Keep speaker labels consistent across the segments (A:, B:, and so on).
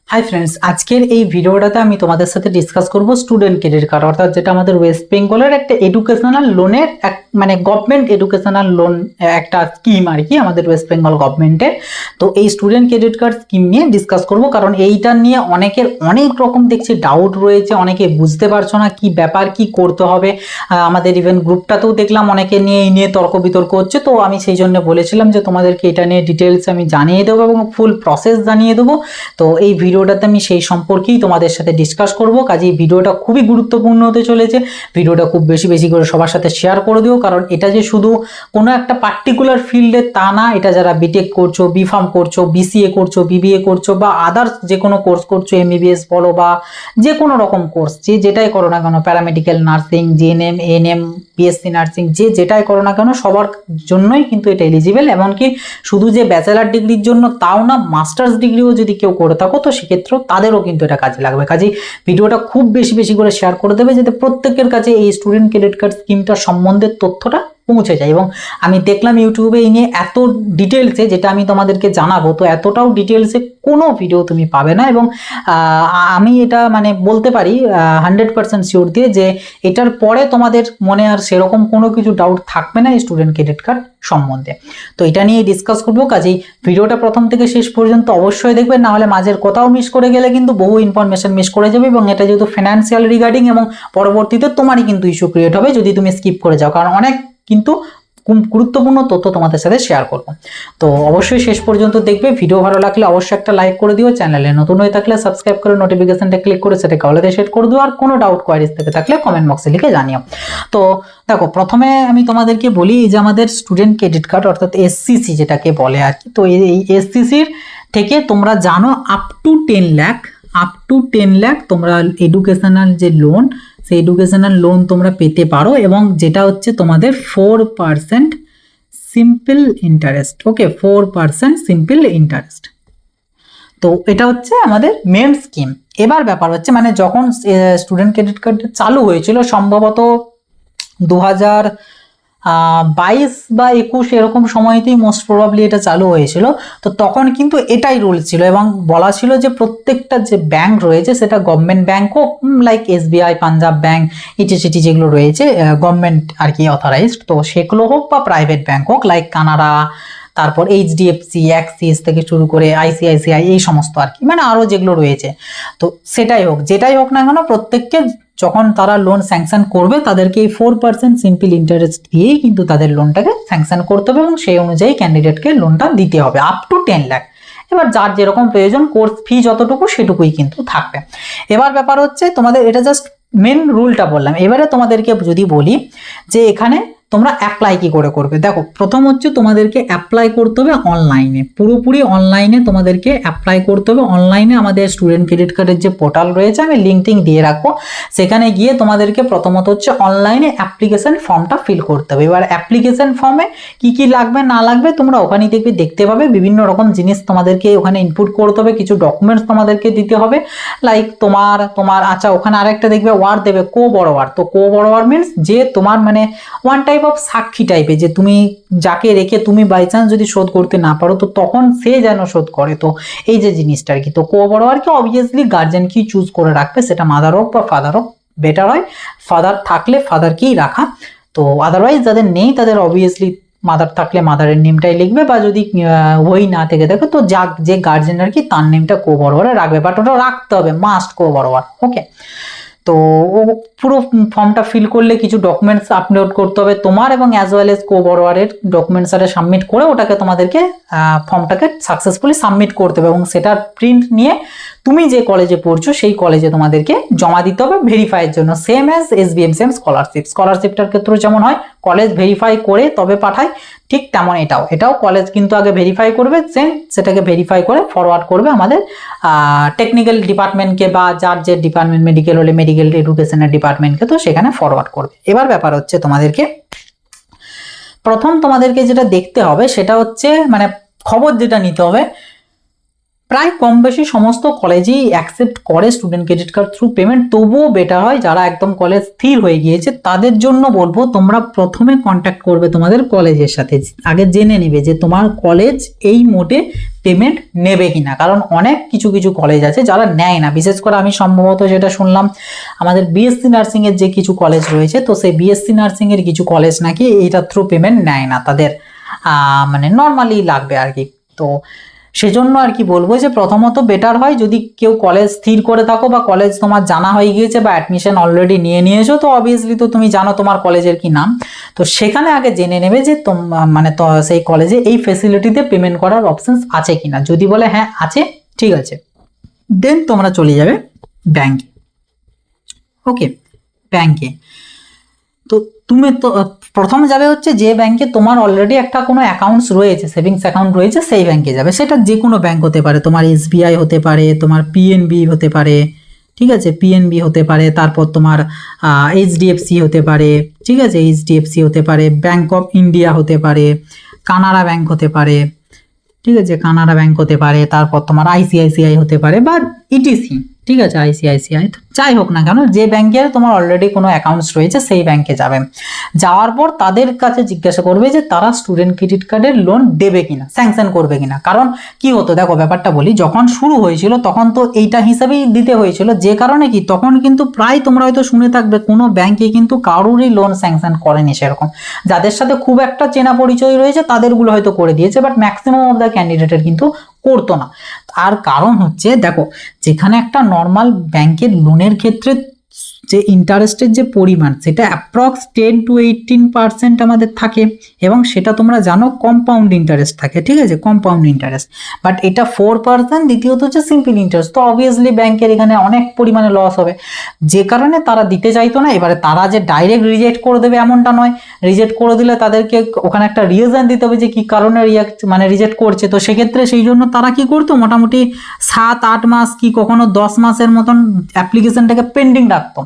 A: Hi friends, আজকের এই ভিডিওটাতে আমি তোমাদের সাথে ডিসকাস করব স্টুডেন্ট ক্রেডিট কার্ড, অর্থাৎ যেটা আমাদের ওয়েস্ট বেঙ্গলের একটা এডুকেশনাল লোনের মানে গভর্নমেন্ট এডুকেশনাল লোন একটা স্কিম আর কি, আমাদের ওয়েস্ট বেঙ্গল গভর্নমেন্টের। তো এই স্টুডেন্ট ক্রেডিট কার্ড স্কিম নিয়ে ডিসকাস করব, কারণ এইটা নিয়ে অনেকের অনেক রকম দেখছি ডাউট রয়েছে, অনেকে বুঝতে পারছো না কি ব্যাপার, কি করতে হবে। আমাদের ইভেন গ্রুপটাতেও দেখলাম অনেকে নিয়ে এই নিয়ে তর্ক বিতর্ক হচ্ছে। তো আমি সেই জন্য বলেছিলাম যে তোমাদেরকে এটা নিয়ে ডিটেলস আমি জানিয়ে দেবো এবং ফুল প্রসেস জানিয়ে দেবো। তো এই ভিডিওটাতে আমি সেই সম্পর্কেই তোমাদের সাথে ডিসকাস করব, কাজেই ভিডিওটা খুবই গুরুত্বপূর্ণ হতে চলেছে। ভিডিওটা খুব বেশি বেশি করে সবার সাথে শেয়ার করে দিও, কারণ এটা যে শুধু কোনো একটা পার্টিকুলার ফিল্ডে তা না, এটা যারা বিটেক করছো, বিফার্ম করছো, বিসিএ করছো, বিবিএ করছো বা আদার্স যে কোনো কোর্স করছো, এমবিবিএস বলো বা যে কোনো রকম কোর্স, যে যেটাই করো না কেন, paramedical, nursing, GNM, ANM, BSc nursing, যে যেটাই করো না কেন, সবার জন্যই কিন্তু এটা এলিজিবল। এমনকি শুধু যে ব্যাচেলার ডিগ্রির জন্য তাও না, মাস্টার্স ডিগ্রিও যদি কেউ করে থাকো তো সেক্ষেত্রেও তাদেরও কিন্তু এটা কাজে লাগবে। কাজেই ভিডিওটা খুব বেশি বেশি করে শেয়ার করে দেবে, যাতে প্রত্যেকের কাছে এই স্টুডেন্ট ক্রেডিট কার্ড স্কিমটা সম্বন্ধে তথ্যটা পৌঁছে যায়। এবং আমি দেখলাম ইউটিউবে এই নিয়ে এত ডিটেলসে, যেটা আমি তোমাদেরকে জানাবো, তো এতটাও ডিটেলসে কোনো ভিডিও তুমি পাবে না। এবং আমি এটা মানে বলতে পারি 100% শিওর দিয়ে যে এটার পরে তোমাদের মনে আর সেরকম কোনো কিছু ডাউট থাকবে না স্টুডেন্ট ক্রেডিট কার্ড সম্বন্ধে। তো এটা নিয়ে ডিসকাস করবো, কাজেই ভিডিওটা প্রথম থেকে শেষ পর্যন্ত অবশ্যই দেখবেন, না হলে মাঝের কোথাও মিস করে গেলে কিন্তু বহু ইনফরমেশন মিস করে যাবে। এবং এটা যেহেতু ফিনান্সিয়াল রিগার্ডিং, এবং পরবর্তীতে তোমারই কিন্তু ইস্যু ক্রিয়েট হবে যদি তুমি স্কিপ করে যাও, কারণ অনেক কিন্তু গুরুত্বপূর্ণ তথ্য তোমাদের সাথে শেয়ার করব। তো অবশ্যই শেষ পর্যন্ত দেখবে। ভিডিও ভালো লাগলে অবশ্যই একটা লাইক করে দিও, চ্যানেলে নতুন হয়ে থাকলে সাবস্ক্রাইব করে নোটিফিকেশনটা ক্লিক করে সেটাকে অলরেডি সেট করে দিও। আর কোনো ডাউট কোয়ারিজ থেকে থাকলে কমেন্ট বক্সে লিখে জানিও। তো দেখো, প্রথমে আমি তোমাদেরকে বলি যে আমাদের স্টুডেন্ট ক্রেডিট কার্ড অর্থাৎ এসসিসি যেটাকে বলে আর কি, তো এই এসসিসির থেকে তোমরা জানো আপ টু 10 লাখ তোমরা এডুকেশনাল যে লোন, সেই এডুকেশনাল লোন তোমরা পেতে পারো। এবং যেটা হচ্ছে তোমাদের 4% সিম্পল ইন্টারেস্ট। ওকে, 4% সিম্পল ইন্টারেস্ট। তো এটা হচ্ছে আমাদের মেন স্কিম। এবার ব্যাপার হচ্ছে মানে যখন স্টুডেন্ট ক্রেডিট কার্ড চালু হয়েছিল, সম্ভবত 2022 বা 21 এরকম সময়তেই মোস্ট প্রবাবলি এটা চালু হয়েছিল। তো তখন কিন্তু এটাই রুল ছিল, এবং বলা ছিল যে প্রত্যেকটা যে ব্যাংক রয়েছে, সেটা গভর্নমেন্ট ব্যাংক হোক, লাইক এসবিআই, পাঞ্জাব ব্যাংক, ইটিসিটি যেগুলো রয়েছে গভর্নমেন্ট আর কি অথরাইজড, তো সেগুলো হোক বা প্রাইভেট ব্যাংক হোক, লাইক কানাড়া, তারপর এইচডিএফসি, অ্যাক্সিস থেকে শুরু করে আইসিআইসিআই, এই সমস্ত আর কি, মানে আরও যেগুলো রয়েছে, তো সেটাই হোক, যেটাই হোক না কেন, প্রত্যেককে যখন তারা লোন স্যাংশন করবে তাদেরকে এই 4% সিম্পল ইন্টারেস্ট দিয়েই কিন্তু তাদের লোনটাকে স্যাংশন করতে হবে, এবং সেই অনুযায়ী ক্যান্ডিডেটকে লোনটা দিতে হবে আপ টু 10 লাখ। এবার যার যেরকম প্রয়োজন, কোর্স ফি যতটুকু সেটুকুই কিন্তু থাকবে। এবার ব্যাপার হচ্ছে তোমাদের, এটা জাস্ট মেন রুলটা বললাম। এবারে তোমাদেরকে যদি বলি যে এখানে তোমরা অ্যাপ্লাই কি করে করবে, দেখো প্রথম হচ্ছে তোমাদেরকে অ্যাপ্লাই করতে হবে অনলাইনে, পুরোপুরি অনলাইনে তোমাদেরকে অ্যাপ্লাই করতে হবে। অনলাইনে আমাদের স্টুডেন্ট ক্রেডিট কার্ডের যে পোর্টাল রয়েছে, আমি লিঙ্কটিং দিয়ে রাখবো, সেখানে গিয়ে তোমাদেরকে প্রথমত হচ্ছে অনলাইনে অ্যাপ্লিকেশন ফর্মটা ফিল করতে হবে। এবার অ্যাপ্লিকেশন ফর্মে কি কি লাগবে না লাগবে তোমরা ওখানেই দেখতে পাবে, বিভিন্ন রকম জিনিস তোমাদেরকে ওখানে ইনপুট করতে হবে, কিছু ডকুমেন্টস তোমাদেরকে দিতে হবে, লাইক তোমার আচ্ছা, ওখানে আরেকটা দেখবে ওয়ার্ড দেবে কো বড়োয়ার। তো কো বড়োয়ার মিনস যে তোমার মানে ওয়ান টাইপ অফ সাক্ষী টাইপের, যে তুমি যাকে রেখে তুমি বাই চান্স যদি শোধ করতে না পারো, তো তখন সে যেন শোধ করে। তো এই যে জিনিসটা আর কি, তো কো বড়োয়ারকে অবভিয়াসলি গার্জেনকেই চুজ করে রাখবে, সেটা মাদার হোক বা ফাদার হোক, বেটার হয় ফাদার থাকলে ফাদারকেই রাখা। তো আদারওয়াইজ যাদের নেই তাদের অবভিয়াসলি মাদার থাকলে মাদারের নেমটাই লিখবে, বা যদি ওই না থেকে দেখো তো যে গার্জেন আর কি তার নেমটা কো বড়োয়ারে রাখবে, বাট ওটা রাখতে হবে মাস্ট কো বড়োয়ার। ওকে, তো ও পুরো ফর্মটা ফিল করলে কিছু ডকুমেন্টস আপলোড করতে হবে তোমার, এবং অ্যাজ ওয়েল এজ কো বড়োয়ারের ডকুমেন্টস আরে সাবমিট করে ওটাকে তোমাদেরকে ফর্মটাকে সাকসেসফুলি সাবমিট করতে হবে, এবং সেটার প্রিন্ট নিয়ে তুমি যে কলেজে পড়ছো সেই কলেজে তোমাদেরকে জমা দিতে হবে ভেরিফাইয়ের জন্য। সেম অ্যাজ এসবিএম, সেম স্কলারশিপটার ক্ষেত্রেও যেমন হয় কলেজ ভেরিফাই করে তবে পাঠায়, ঠিক তেমন এটাও কলেজ কিন্তু আগে ভেরিফাই করবে, সেটাকে ভেরিফাই করে ফরওয়ার্ড করবে আমাদের টেকনিক্যাল ডিপার্টমেন্টকে, বা যার যে ডিপার্টমেন্ট, মেডিকেল হলে মেডিকেল এডুকেশনের ডিপার্টমেন্টকে, তো সেখানে ফরওয়ার্ড করবে। এবার ব্যাপার হচ্ছে তোমাদেরকে প্রথম তোমাদেরকে যেটা দেখতে হবে সেটা হচ্ছে মানে খবর যেটা নিতে হবে, প্রায় কম বেশি সমস্ত কলেজেই অ্যাকসেপ্ট করে student credit card through payment. তবুও বেটার হয় যারা একদম কলেজ স্থির হয়ে গিয়েছে তাদের জন্য বলবো তোমরা প্রথমে কন্ট্যাক্ট করবে তোমাদের কলেজের সাথে, আগে জেনে নেবে যে তোমার কলেজ এই মোডে পেমেন্ট নেবে কিনা। কারণ অনেক কিছু কিছু কলেজ আছে যারা নেয় না, বিশেষ করে আমি সম্ভবত যেটা শুনলাম আমাদের বিএসসি নার্সিং এর যে কিছু কলেজ রয়েছে, তো সেই বিএসসি নার্সিং এর কিছু কলেজ নাকি এইটা থ্রু পেমেন্ট নেয় না, তাদের মানে নর্মালি লাগবে আর কি। তো সেজন্য আর কি বলবো যে প্রথমত বেটার হয় যদি কেউ কলেজ স্থির করে থাকো বা কলেজ তোমার জানা হয়ে গিয়েছে বা অ্যাডমিশন অলরেডি নিয়ে নিয়েছো, তো অবভিয়াসলি তো তুমি জানো তোমার কলেজের কি নাম, তো সেখানে আগে জেনে নেবে যে মানে তো সেই কলেজে এই ফেসিলিটিতে পেমেন্ট করার অপশনস আছে কিনা। যদি বলে হ্যাঁ আছে, ঠিক আছে, দেন তোমরা চলে যাবে ব্যাংকে। ওকে, ব্যাংকে তো তুমি তো প্রথম যাবে হচ্ছে যে ব্যাংকে তোমার অলরেডি একটা কোনো অ্যাকাউন্টস রয়েছে, সেভিংস অ্যাকাউন্ট রয়েছে, সেই ব্যাংকে যাবে। সেটা যে কোনো ব্যাংক হতে পারে, তোমার এসবিআই হতে পারে, তোমার পিএনবি হতে পারে, ঠিক আছে, পিএনবি হতে পারে, তারপর তোমার এইচডিএফসি হতে পারে, ঠিক আছে, এইচডিএফসি হতে পারে, ব্যাংক অফ ইন্ডিয়া হতে পারে, কানাড়া ব্যাংক হতে পারে, ঠিক আছে, কানাড়া ব্যাংক হতে পারে, তারপর তোমার আইসিআইসিআই হতে পারে বা ইটিসি, ঠিক আছে, আইসিআইসিআই যাই হোক না কেন, যে ব্যাংকে তোমার অলরেডি কোনো অ্যাকাউন্টস রয়েছে সেই ব্যাংকে যাবে। যাওয়ার পর তাদের কাছে জিজ্ঞাসা করবে যে তারা স্টুডেন্ট ক্রেডিট কার্ডের লোন দেবে কিনা, স্যাংশন করবে কিনা। কারণ কি হতো দেখো, ব্যাপারটা বলি, যখন শুরু হয়েছিল তখন তো এইটা হিসাবেই দিতে হয়েছিল, যে কারণে কি তখন কিন্তু প্রায় তোমরা হয়তো শুনে থাকবে কোনো ব্যাংকে কিন্তু কারোরই লোন স্যাংশন করেনি সেরকম। যাদের সাথে খুব একটা চেনা পরিচয় রয়েছে তাদেরগুলো হয়তো করে দিয়েছে, বাট ম্যাক্সিমাম অফ দ্য ক্যান্ডিডেটের কিন্তু করতো না। আর কারণ হচ্ছে দেখো, যেখানে একটা নর্মাল ব্যাংকের লোনের ক্ষেত্রে যে ইন্টারেস্টের যে পরিমাণ সেটা অ্যাপ্রক্স 10 to 18% আমাদের থাকে, এবং সেটা তোমরা জানো কম্পাউন্ড ইন্টারেস্ট থাকে, ঠিক আছে, কম্পাউন্ড ইন্টারেস্ট। বাট এটা 4%, দ্বিতীয়ত হচ্ছে সিম্পল ইন্টারেস্ট, তো অবভিয়াসলি ব্যাংকের এখানে অনেক পরিমাণে লস হবে, যে কারণে তারা দিতে চাইতো না। এবারে তারা যে ডাইরেক্ট রিজেক্ট করে দেবে এমনটা নয়, রিজেক্ট করে দিলে তাদেরকে ওখানে একটা রিজন দিতে হবে যে কি কারণে রিজেক্ট করছে। তো সেক্ষেত্রে সেই জন্য তারা কি করতো, মোটামুটি 7-8 মাস কি কখনো 10 মাসের মতন অ্যাপ্লিকেশনটাকে পেন্ডিং রাখতো।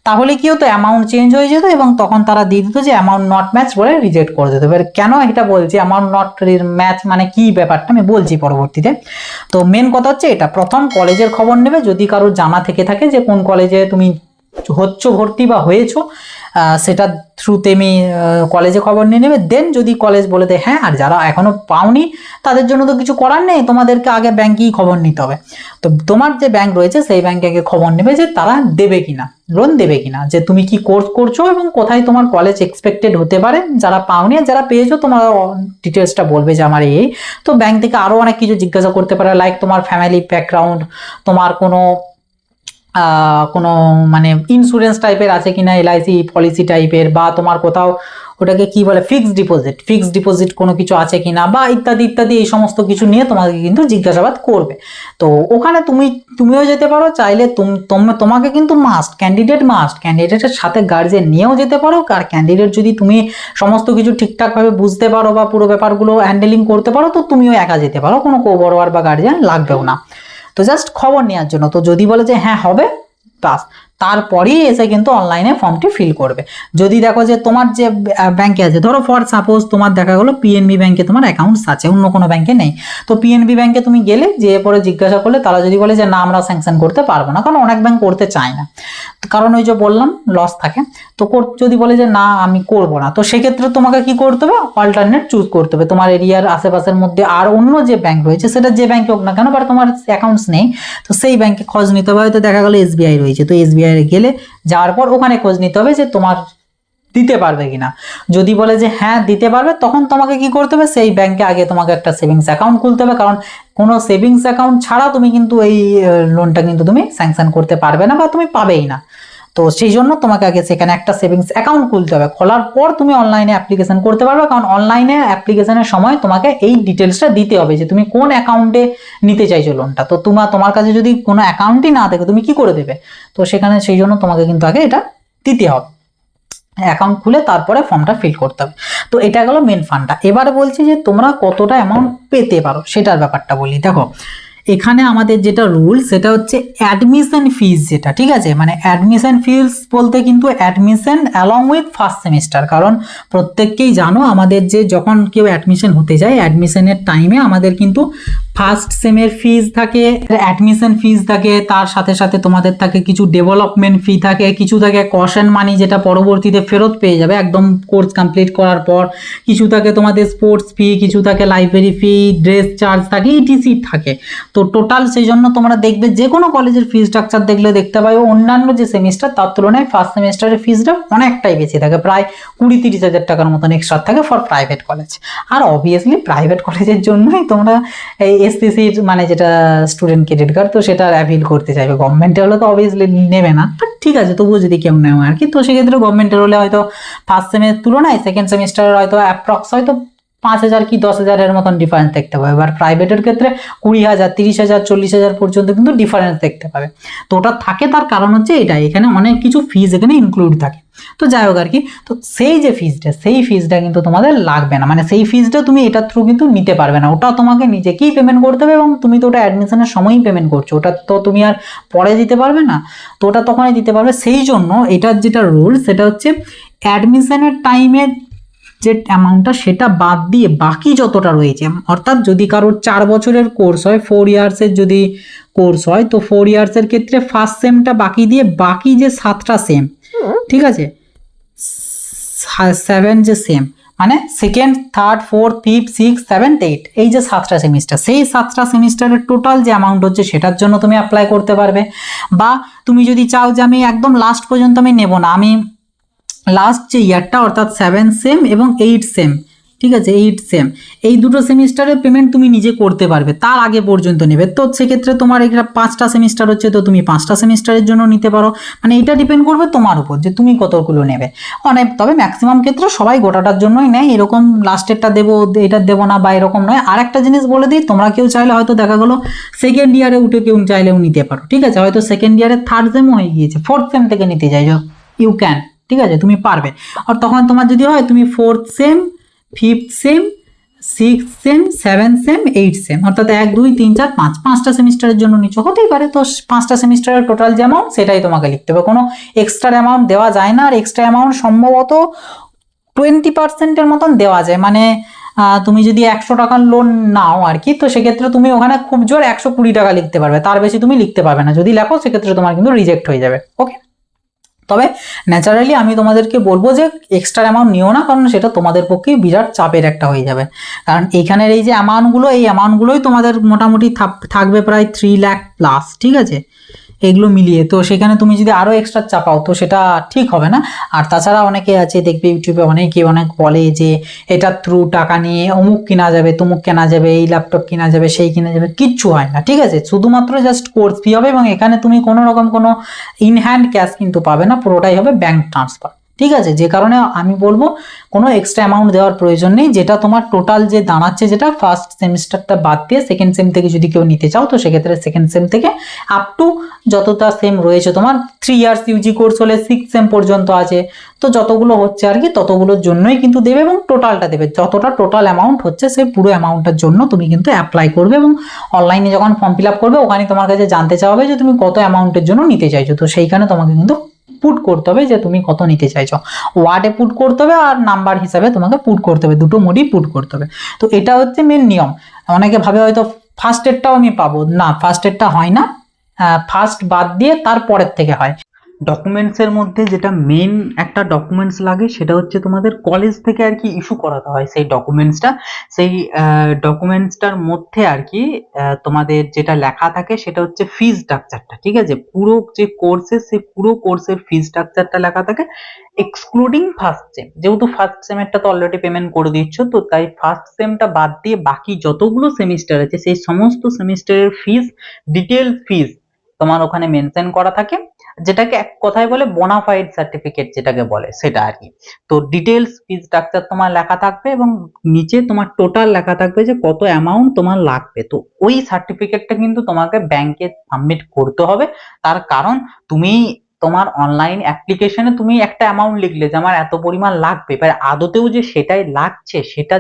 A: তাহলে কি হতো, অ্যামাউন্ট চেঞ্জ হয়ে যেত এবং তখন তারা দিয়ে দিত যে অ্যামাউন্ট নট ম্যাচ বলে রিজেক্ট করে দিত। এবার কেন এটা বলছি অ্যামাউন্ট নট ম্যাচ মানে কি ব্যাপারটা আমি বলছি পরবর্তীতে। তো মেন কথা হচ্ছে এটা, প্রথম কলেজের খবর নেবে, যদি কারোর জানা থেকে থাকে যে কোন কলেজে তুমি হচ্ছ ভর্তি বা হয়েছো, সেটা থ্রুতে আমি কলেজে খবর নিয়ে নেবে। দেন যদি কলেজ বলে দেয় হ্যাঁ, আর যারা এখনো পাওনি তাদের জন্য তো কিছু করার নেই, তোমাদেরকে আগে ব্যাংকেই খবর নিতে হবে। তো তোমার যে ব্যাংক রয়েছে সেই ব্যাংকে আগে খবর নেবে যে তারা দেবে কিনা, লোন দেবে কিনা, যে তুমি কি কোর্স করছো এবং কোথায় তোমার কলেজ এক্সপেক্টেড হতে পারে। যারা পাওনি আর যারা পেয়েছো তোমার ডিটেলসটা বলবে যে আমার এই। তো ব্যাংক থেকে আরো অনেক কিছু জিজ্ঞাসা করতে পারে, লাইক তোমার ফ্যামিলি ব্যাকগ্রাউন্ড, তোমার কোনো মানে ইন্স্যুরেন্স টাইপের আছে কিনা, এলআইসি পলিসি টাইপের, বা তোমার কোথাও ওটাকে কি বলে ফিক্সড ডিপোজিট কোনো কিছু আছে কিনা, বা ইত্যাদি ইত্যাদি, এই সমস্ত কিছু নিয়ে তোমাকে কিন্তু জিজ্ঞাসাবাদ করবে। তো ওখানে তুমিও যেতে পারো চাইলে, তোমাকে কিন্তু ক্যান্ডিডেটের সাথে গার্জেন নিয়েও যেতে পারো। আর ক্যান্ডিডেট যদি তুমি সমস্ত কিছু ঠিকঠাকভাবে বুঝতে পারো বা পুরো ব্যাপারগুলো হ্যান্ডেলিং করতে পারো, তো তুমিও একা যেতে পারো, কোনো কোবরওয়ার বা গার্জিয়ান লাগবেও না। তো জাস্ট খবর নেওয়ার জন্য। তো যদি বলে যে হ্যাঁ হবে, বাস তারপরেই এসে কিন্তু অনলাইনে ফর্মটি ফিল করবে। যদি দেখো যে তোমার যে ব্যাংকে আছে, ধরো ফর সাপোজ তোমার দেখা গেলো পিএনবি ব্যাংকে তোমার অ্যাকাউন্টস আছে, অন্য কোনো ব্যাংকে নেই, তো পিএনবি ব্যাংকে তুমি গেলে, যে পরে জিজ্ঞাসা করলে তারা যদি বলে যে না আমরা স্যাংশন করতে পারবো না, কারণ অনেক ব্যাংক করতে চায় না, কারণ ওই যে বললাম লস থাকে। তো যদি বলে যে না আমি করব না, তো সেক্ষেত্রে তোমাকে কি করতে হবে, অল্টারনেট চুজ করতে হবে। তোমার এরিয়ার আশেপাশের মধ্যে আর অন্য যে ব্যাংক রয়েছে, সেটা যে ব্যাংকে হোক না কেন, বাট তোমার অ্যাকাউন্টস নেই, তো সেই ব্যাংকে খোঁজ নিতে হবে। হয়তো দেখা গেলো এসবিআই রয়েছে, তো এসবিআই গেলে যাওয়ার পর ওখানে খোঁজ নিতে হবে যে তোমার দিতে পারবে কিনা। যদি বলে যে হ্যাঁ দিতে পারবে, তখন তোমাকে কি করতে হবে, সেই ব্যাংকে আগে তোমাকে একটা সেভিংস অ্যাকাউন্ট খুলতে হবে, কারণ কোনো সেভিংস অ্যাকাউন্ট ছাড়া তুমি কিন্তু এই লোনটা কিন্তু তুমি স্যাংশন করতে পারবে না বা তুমি পাবেই না। তো সেই জন্য তোমাকে আগে সেখানে একটা সেভিংস অ্যাকাউন্ট খুলতে হবে। খোলার পর তুমি অনলাইনে অ্যাপ্লিকেশন করতে পারবে, কারণ অনলাইনে অ্যাপ্লিকেশনের সময় তোমাকে এই ডিটেলসটা দিতে হবে যে তুমি কোন অ্যাকাউন্টে নিতে চাইছো লোনটা। তো তোমার কাছে যদি কোনো অ্যাকাউন্টই না থাকে তুমি কি করে দেবে, তো সেখানে সেই জন্য তোমাকে কিন্তু আগে এটা দিতে হবে, অ্যাকাউন্ট খুলে তারপরে ফর্মটা ফিল করতে হবে। তো এটা গেল মেন ফান্ডটা। এবার বলছি যে তোমরা কতটা অ্যামাউন্ট পেতে পারো সেটার ব্যাপারটা বলি। দেখো এখানে আমাদের যেটা রুল সেটা হচ্ছে অ্যাডমিশন ফিজ যেটা, ঠিক আছে, মানে অ্যাডমিশন ফিজ বলতে কিন্তু admission along with first semester. কারণ প্রত্যেককেই জানো আমাদের যে যখন কেউ অ্যাডমিশন হতে যায় অ্যাডমিশনের টাইমে আমাদের কিন্তু ফার্স্ট সেমের ফিজ থাকে, অ্যাডমিশন ফিজ থাকে, তার সাথে সাথে তোমাদের থাকে কিছু ডেভেলপমেন্ট ফি থাকে, কিছু থাকে কশন মানি যেটা পরবর্তীতে ফেরত পেয়ে যাবে একদম কোর্স কমপ্লিট করার পর, কিছু থাকে তোমাদের স্পোর্টস ফি, কিছু থাকে লাইব্রেরি ফি, ড্রেস চার্জ থাকে, ইটিসি থাকে। তো টোটাল সেই জন্য তোমরা দেখবে যে কোনো কলেজের ফি স্ট্রাকচার দেখলে দেখতে পাবে অন্যান্য যে সেমিস্টার তার তুলনায় ফার্স্ট সেমিস্টারের ফিজটা অনেকটাই বেশি থাকে, প্রায় 20-30 হাজার টাকার মতন এক্সট্রা থাকে ফর প্রাইভেট কলেজ। আর অবভিয়াসলি প্রাইভেট কলেজের জন্যই তোমরা এই এসসিসির মানে যেটা স্টুডেন্ট ক্রেডিট কার্ড, তো সেটা অ্যাভিল করতে চাইবে। গভর্নমেন্টের হলে তো অবভিয়াসলি নেবে না, বাট ঠিক আছে তবুও যদি কেউ নেয় আর কি, তো সেক্ষেত্রে গভর্নমেন্টের হলে হয়তো ফার্স্ট সেমের তুলনায় সেকেন্ড সেমিস্টারের হয়তো অ্যাপ্রক্স হয়তো 5,000 কি 10,000-এর মতন ডিফারেন্স দেখতে পাবে। এবার প্রাইভেটের ক্ষেত্রে 20,000, 30,000, 40,000 পর্যন্ত কিন্তু ডিফারেন্স দেখতে পাবে। তো ওটা থাকে তার কারণ হচ্ছে এটাই, এখানে অনেক কিছু ফিজ এখানে ইনক্লুড থাকে। তো যাই হোক আর কি, তো সেই যে ফিজটা সেই ফিজটা কিন্তু তোমাদের লাগবে না, মানে সেই ফিজটা তুমি এটার থ্রু কিন্তু নিতে পারবে না, ওটা তোমাকে নিজেকেই পেমেন্ট করতে হবে এবং তুমি তো ওটা অ্যাডমিশনের সময়ই পেমেন্ট করছো, ওটা তো তুমি আর পরে দিতে পারবে না, তো ওটা তখনই দিতে পারবে। সেই জন্য এটার যেটা রুল সেটা হচ্ছে অ্যাডমিশনের টাইমে যে অ্যামাউন্টটা সেটা বাদ দিয়ে বাকি যতটা রয়েছে, অর্থাৎ যদি কারোর 4 বছরের কোর্স হয়, 4 ইয়ার্সের যদি কোর্স হয়, তো 4 ইয়ার্সের ক্ষেত্রে ফার্স্ট সেমটা বাকি দিয়ে বাকি যে 7টা সেম, ঠিক আছে, 7 যে সেম মানে second, third, fourth, fifth, six, seventh, eight, এই যে 7টা সেমিস্টার, সেই 7টা সেমিস্টারের টোটাল যে অ্যামাউন্ট হচ্ছে সেটার জন্য তুমি অ্যাপ্লাই করতে পারবে। বা তুমি যদি চাও যে আমি একদম লাস্ট পর্যন্ত আমি নেব না, আমি লাস্ট যে ইয়ারটা অর্থাৎ 7 সেম এবং 8 সেম, ঠিক আছে, 8 সেম এই দুটো সেমিস্টারের পেমেন্ট তুমি নিজে করতে পারবে, তার আগে পর্যন্ত নেবে। তো সেক্ষেত্রে তোমার এটা 5টা সেমিস্টার হচ্ছে, তো তুমি 5টা সেমিস্টারের জন্য নিতে পারো, মানে এটা ডিপেন্ড করবে তোমার উপর যে তুমি কতগুলো নেবে। অনেক, তবে ম্যাক্সিমাম ক্ষেত্রে সবাই গোটাটার জন্যই নেয়, এরকম লাস্টেরটা দেবো এটা দেবো না বা এরকম নয়। আর একটা জিনিস বলে দিই, তোমরা কেউ চাইলে হয়তো দেখা গেলো সেকেন্ড ইয়ারে উঠে কেউ চাইলেও নিতে পারো, ঠিক আছে, হয়তো সেকেন্ড ইয়ারে থার্ড সেমও হয়ে গিয়েছে, ফোর্থ সেম থেকে নিতে চাইছো, ইউ ক্যান, ঠিক আছে, তুমি পারবে। আর তখন তোমার যদি হয় তুমি 4th same, 5th same, 6th same, 7th same, 8th same, অর্থাৎ 1, 2, 3, 4, 5, 5টা সেমিস্টারের জন্য নিচে হতেই পারে। তো 5টা সেমিস্টারের টোটাল যে অ্যামাউন্ট সেটাই তোমাকে লিখতে হবে, কোনো এক্সট্রা অ্যামাউন্ট দেওয়া যায় না। আর এক্সট্রা অ্যামাউন্ট সম্ভবত 20%-এর মতন দেওয়া যায়, মানে তুমি যদি 100 টাকার লোন নাও আর কি, তো সেক্ষেত্রে তুমি ওখানে খুব জোর 120 টাকা লিখতে পারবে, তার বেশি তুমি লিখতে পারবে না, যদি লেখো সেক্ষেত্রে তোমার কিন্তু রিজেক্ট হয়ে যাবে। ওকে, তবে ন্যাচারালি আমি তোমাদেরকে বলবো যে এক্সট্রা অ্যামাউন্ট নিও না, কারণ সেটা তোমাদের পক্ষে বিরাট চাপের একটা হয়ে যাবে। কারণ এইখানের এই যে অ্যামাউন্টগুলো, এই অ্যামাউন্টগুলোই তোমাদের মোটামুটি থাকবে প্রায় 3 লাখ প্লাস, ঠিক আছে, এগুলো মিলিয়ে। তো সেখানে তুমি যদি আরো এক্সট্রা চাপাও তো সেটা ঠিক হবে না। আর তাছাড়া অনেকে আছে দেখবে ইউটিউবে অনেক বলে যে এটার থ্রু টাকা নিয়ে অমুক কিনা যাবে, তমুক কেনা যাবে, এই ল্যাপটপ কিনা যাবে, সেই কিনা যাবে, কিচ্ছু হয় না, ঠিক আছে, শুধুমাত্র জাস্ট কোর্স ফি হবে এবং এখানে তুমি কোনো রকম কোনো ইন হ্যান্ড ক্যাশ কিন্তু পাবে না, পুরোটাই হবে ব্যাংক ট্রান্সফার, ঠিক আছে। যে কারণে আমি বলবো কোনো এক্সট্রা অ্যামাউন্ট দেওয়ার প্রয়োজন নেই, যেটা তোমার টোটাল যে দাঁড়াচ্ছে, যেটা ফার্স্ট সেমিস্টারটা বাদ দিয়ে সেকেন্ড সেম থেকে যদি কেউ নিতে চাও, তো সেক্ষেত্রে সেকেন্ড সেম থেকে আপ টু যতটা সেম রয়েছে তোমার 3 ইয়ার্স ইউজি কোর্স হলে 6 সেম পর্যন্ত আছে, তো যতগুলো হচ্ছে আর কি ততগুলোর জন্যই কিন্তু দেবে এবং টোটালটা দেবে, যতটা টোটাল অ্যামাউন্ট হচ্ছে সেই পুরো অ্যামাউন্টটার জন্য তুমি কিন্তু অ্যাপ্লাই করবে এবং অনলাইনে যখন ফর্ম ফিল আপ করবে ওখানে তোমার কাছে জানতে চাওয়া যে তুমি কত অ্যামাউন্টের জন্য নিতে চাইছো, তো সেইখানে তোমাকে কিন্তু পুট করতে হবে যে তুমি কত নিতে চাইছো, ওয়ার্ডে পুট করতে হবে আর নাম্বার হিসাবে তোমাকে পুট করতে হবে, দুটো মোডই পুট করতে হবে। তো এটা হচ্ছে মেন নিয়ম। অনেকে ভাবে হয়তো ফার্স্ট এডটাও আমি পাবো না, ফার্স্ট এডটা হয় না, ফার্স্ট বাদ দিয়ে তারপরের থেকে হয়। ডকুমেন্টসের মধ্যে যেটা মেন একটা ডকুমেন্টস লাগে সেটা হচ্ছে তোমাদের কলেজ থেকে আর কি ইস্যু করাতে হয় সেই ডকুমেন্টসটা, সেই ডকুমেন্টসটার মধ্যে আর কি তোমাদের যেটা লেখা থাকে সেটা হচ্ছে ফি স্ট্রাকচারটা, ঠিক আছে, পুরো যে কোর্সের সেই পুরো কোর্সের ফি স্ট্রাকচারটা লেখা থাকে এক্সক্লুডিং ফার্স্ট সেম, যেহেতু ফার্স্ট সেমেরটা তো অলরেডি পেমেন্ট করে দিচ্ছ, তো তাই ফার্স্ট সেমটা বাদ দিয়ে বাকি যতগুলো সেমিস্টার আছে সেই সমস্ত সেমিস্টারের ফিস, ডিটেল ফিস তোমার ওখানে মেনশন করা থাকে, যেটাকে এক কথায় বলে বোনাফাইড সার্টিফিকেট যেটাকে বলে সেটা আর কি। তো ডিটেলস ফি স্ট্রাকচার তোমার লেখা থাকবে এবং নিচে তোমার টোটাল লেখা থাকবে যে কত অ্যামাউন্ট তোমার লাগবে। তো ওই সার্টিফিকেটটা কিন্তু তোমাকে ব্যাংকে সাবমিট করতে হবে, তার কারণ তুমি তোমার অনলাইন অ্যাপ্লিকেশনে তুমি একটা অ্যামাউন্ট লিখলে যে আমার এত পরিমাণ লাগবে, এবার আদতেও যে সেটাই লাগছে সেটা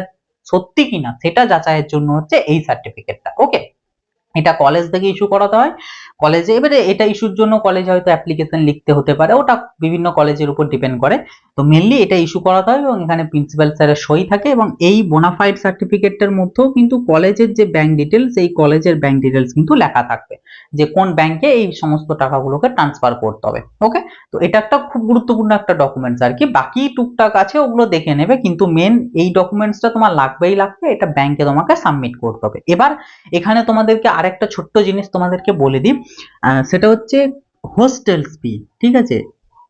A: সত্যি কিনা সেটা যাচাইয়ের জন্য হচ্ছে এই সার্টিফিকেটটা। ওকে, এটা কলেজ থেকে ইস্যু করাতে হয় কলেজে। এবারে এটা ইস্যুর জন্য কলেজে হয়তো অ্যাপ্লিকেশন লিখতে হতে পারে, ওটা বিভিন্ন কলেজের উপর ডিপেন্ড করে। তো মেনলি এটা ইস্যু করাতে হয় এবং এখানে প্রিন্সিপাল স্যারের সই থাকে, এবং এই বোনাফাইড সার্টিফিকেটটার মধ্যেও কিন্তু কলেজের যে ব্যাংক ডিটেলস, এই কলেজের ব্যাংক ডিটেলস কিন্তু লেখা থাকবে যে কোন ব্যাংকে এই সমস্ত টাকাগুলোকে ট্রান্সফার করতে হবে। ওকে, তো এটা একটা খুব গুরুত্বপূর্ণ একটা ডকুমেন্টস আর কি। বাকি টুকটাক আছে ওগুলো দেখে নেবে, কিন্তু মেন এই ডকুমেন্টসটা তোমার লাগবেই লাগবে, এটা ব্যাংকে তোমাকে সাবমিট করতে হবে। এবার এখানে তোমাদেরকে আরেকটা ছোট্ট জিনিস তোমাদেরকে বলে দিই, সেটা হচ্ছে হোস্টেল ফি। ঠিক আছে,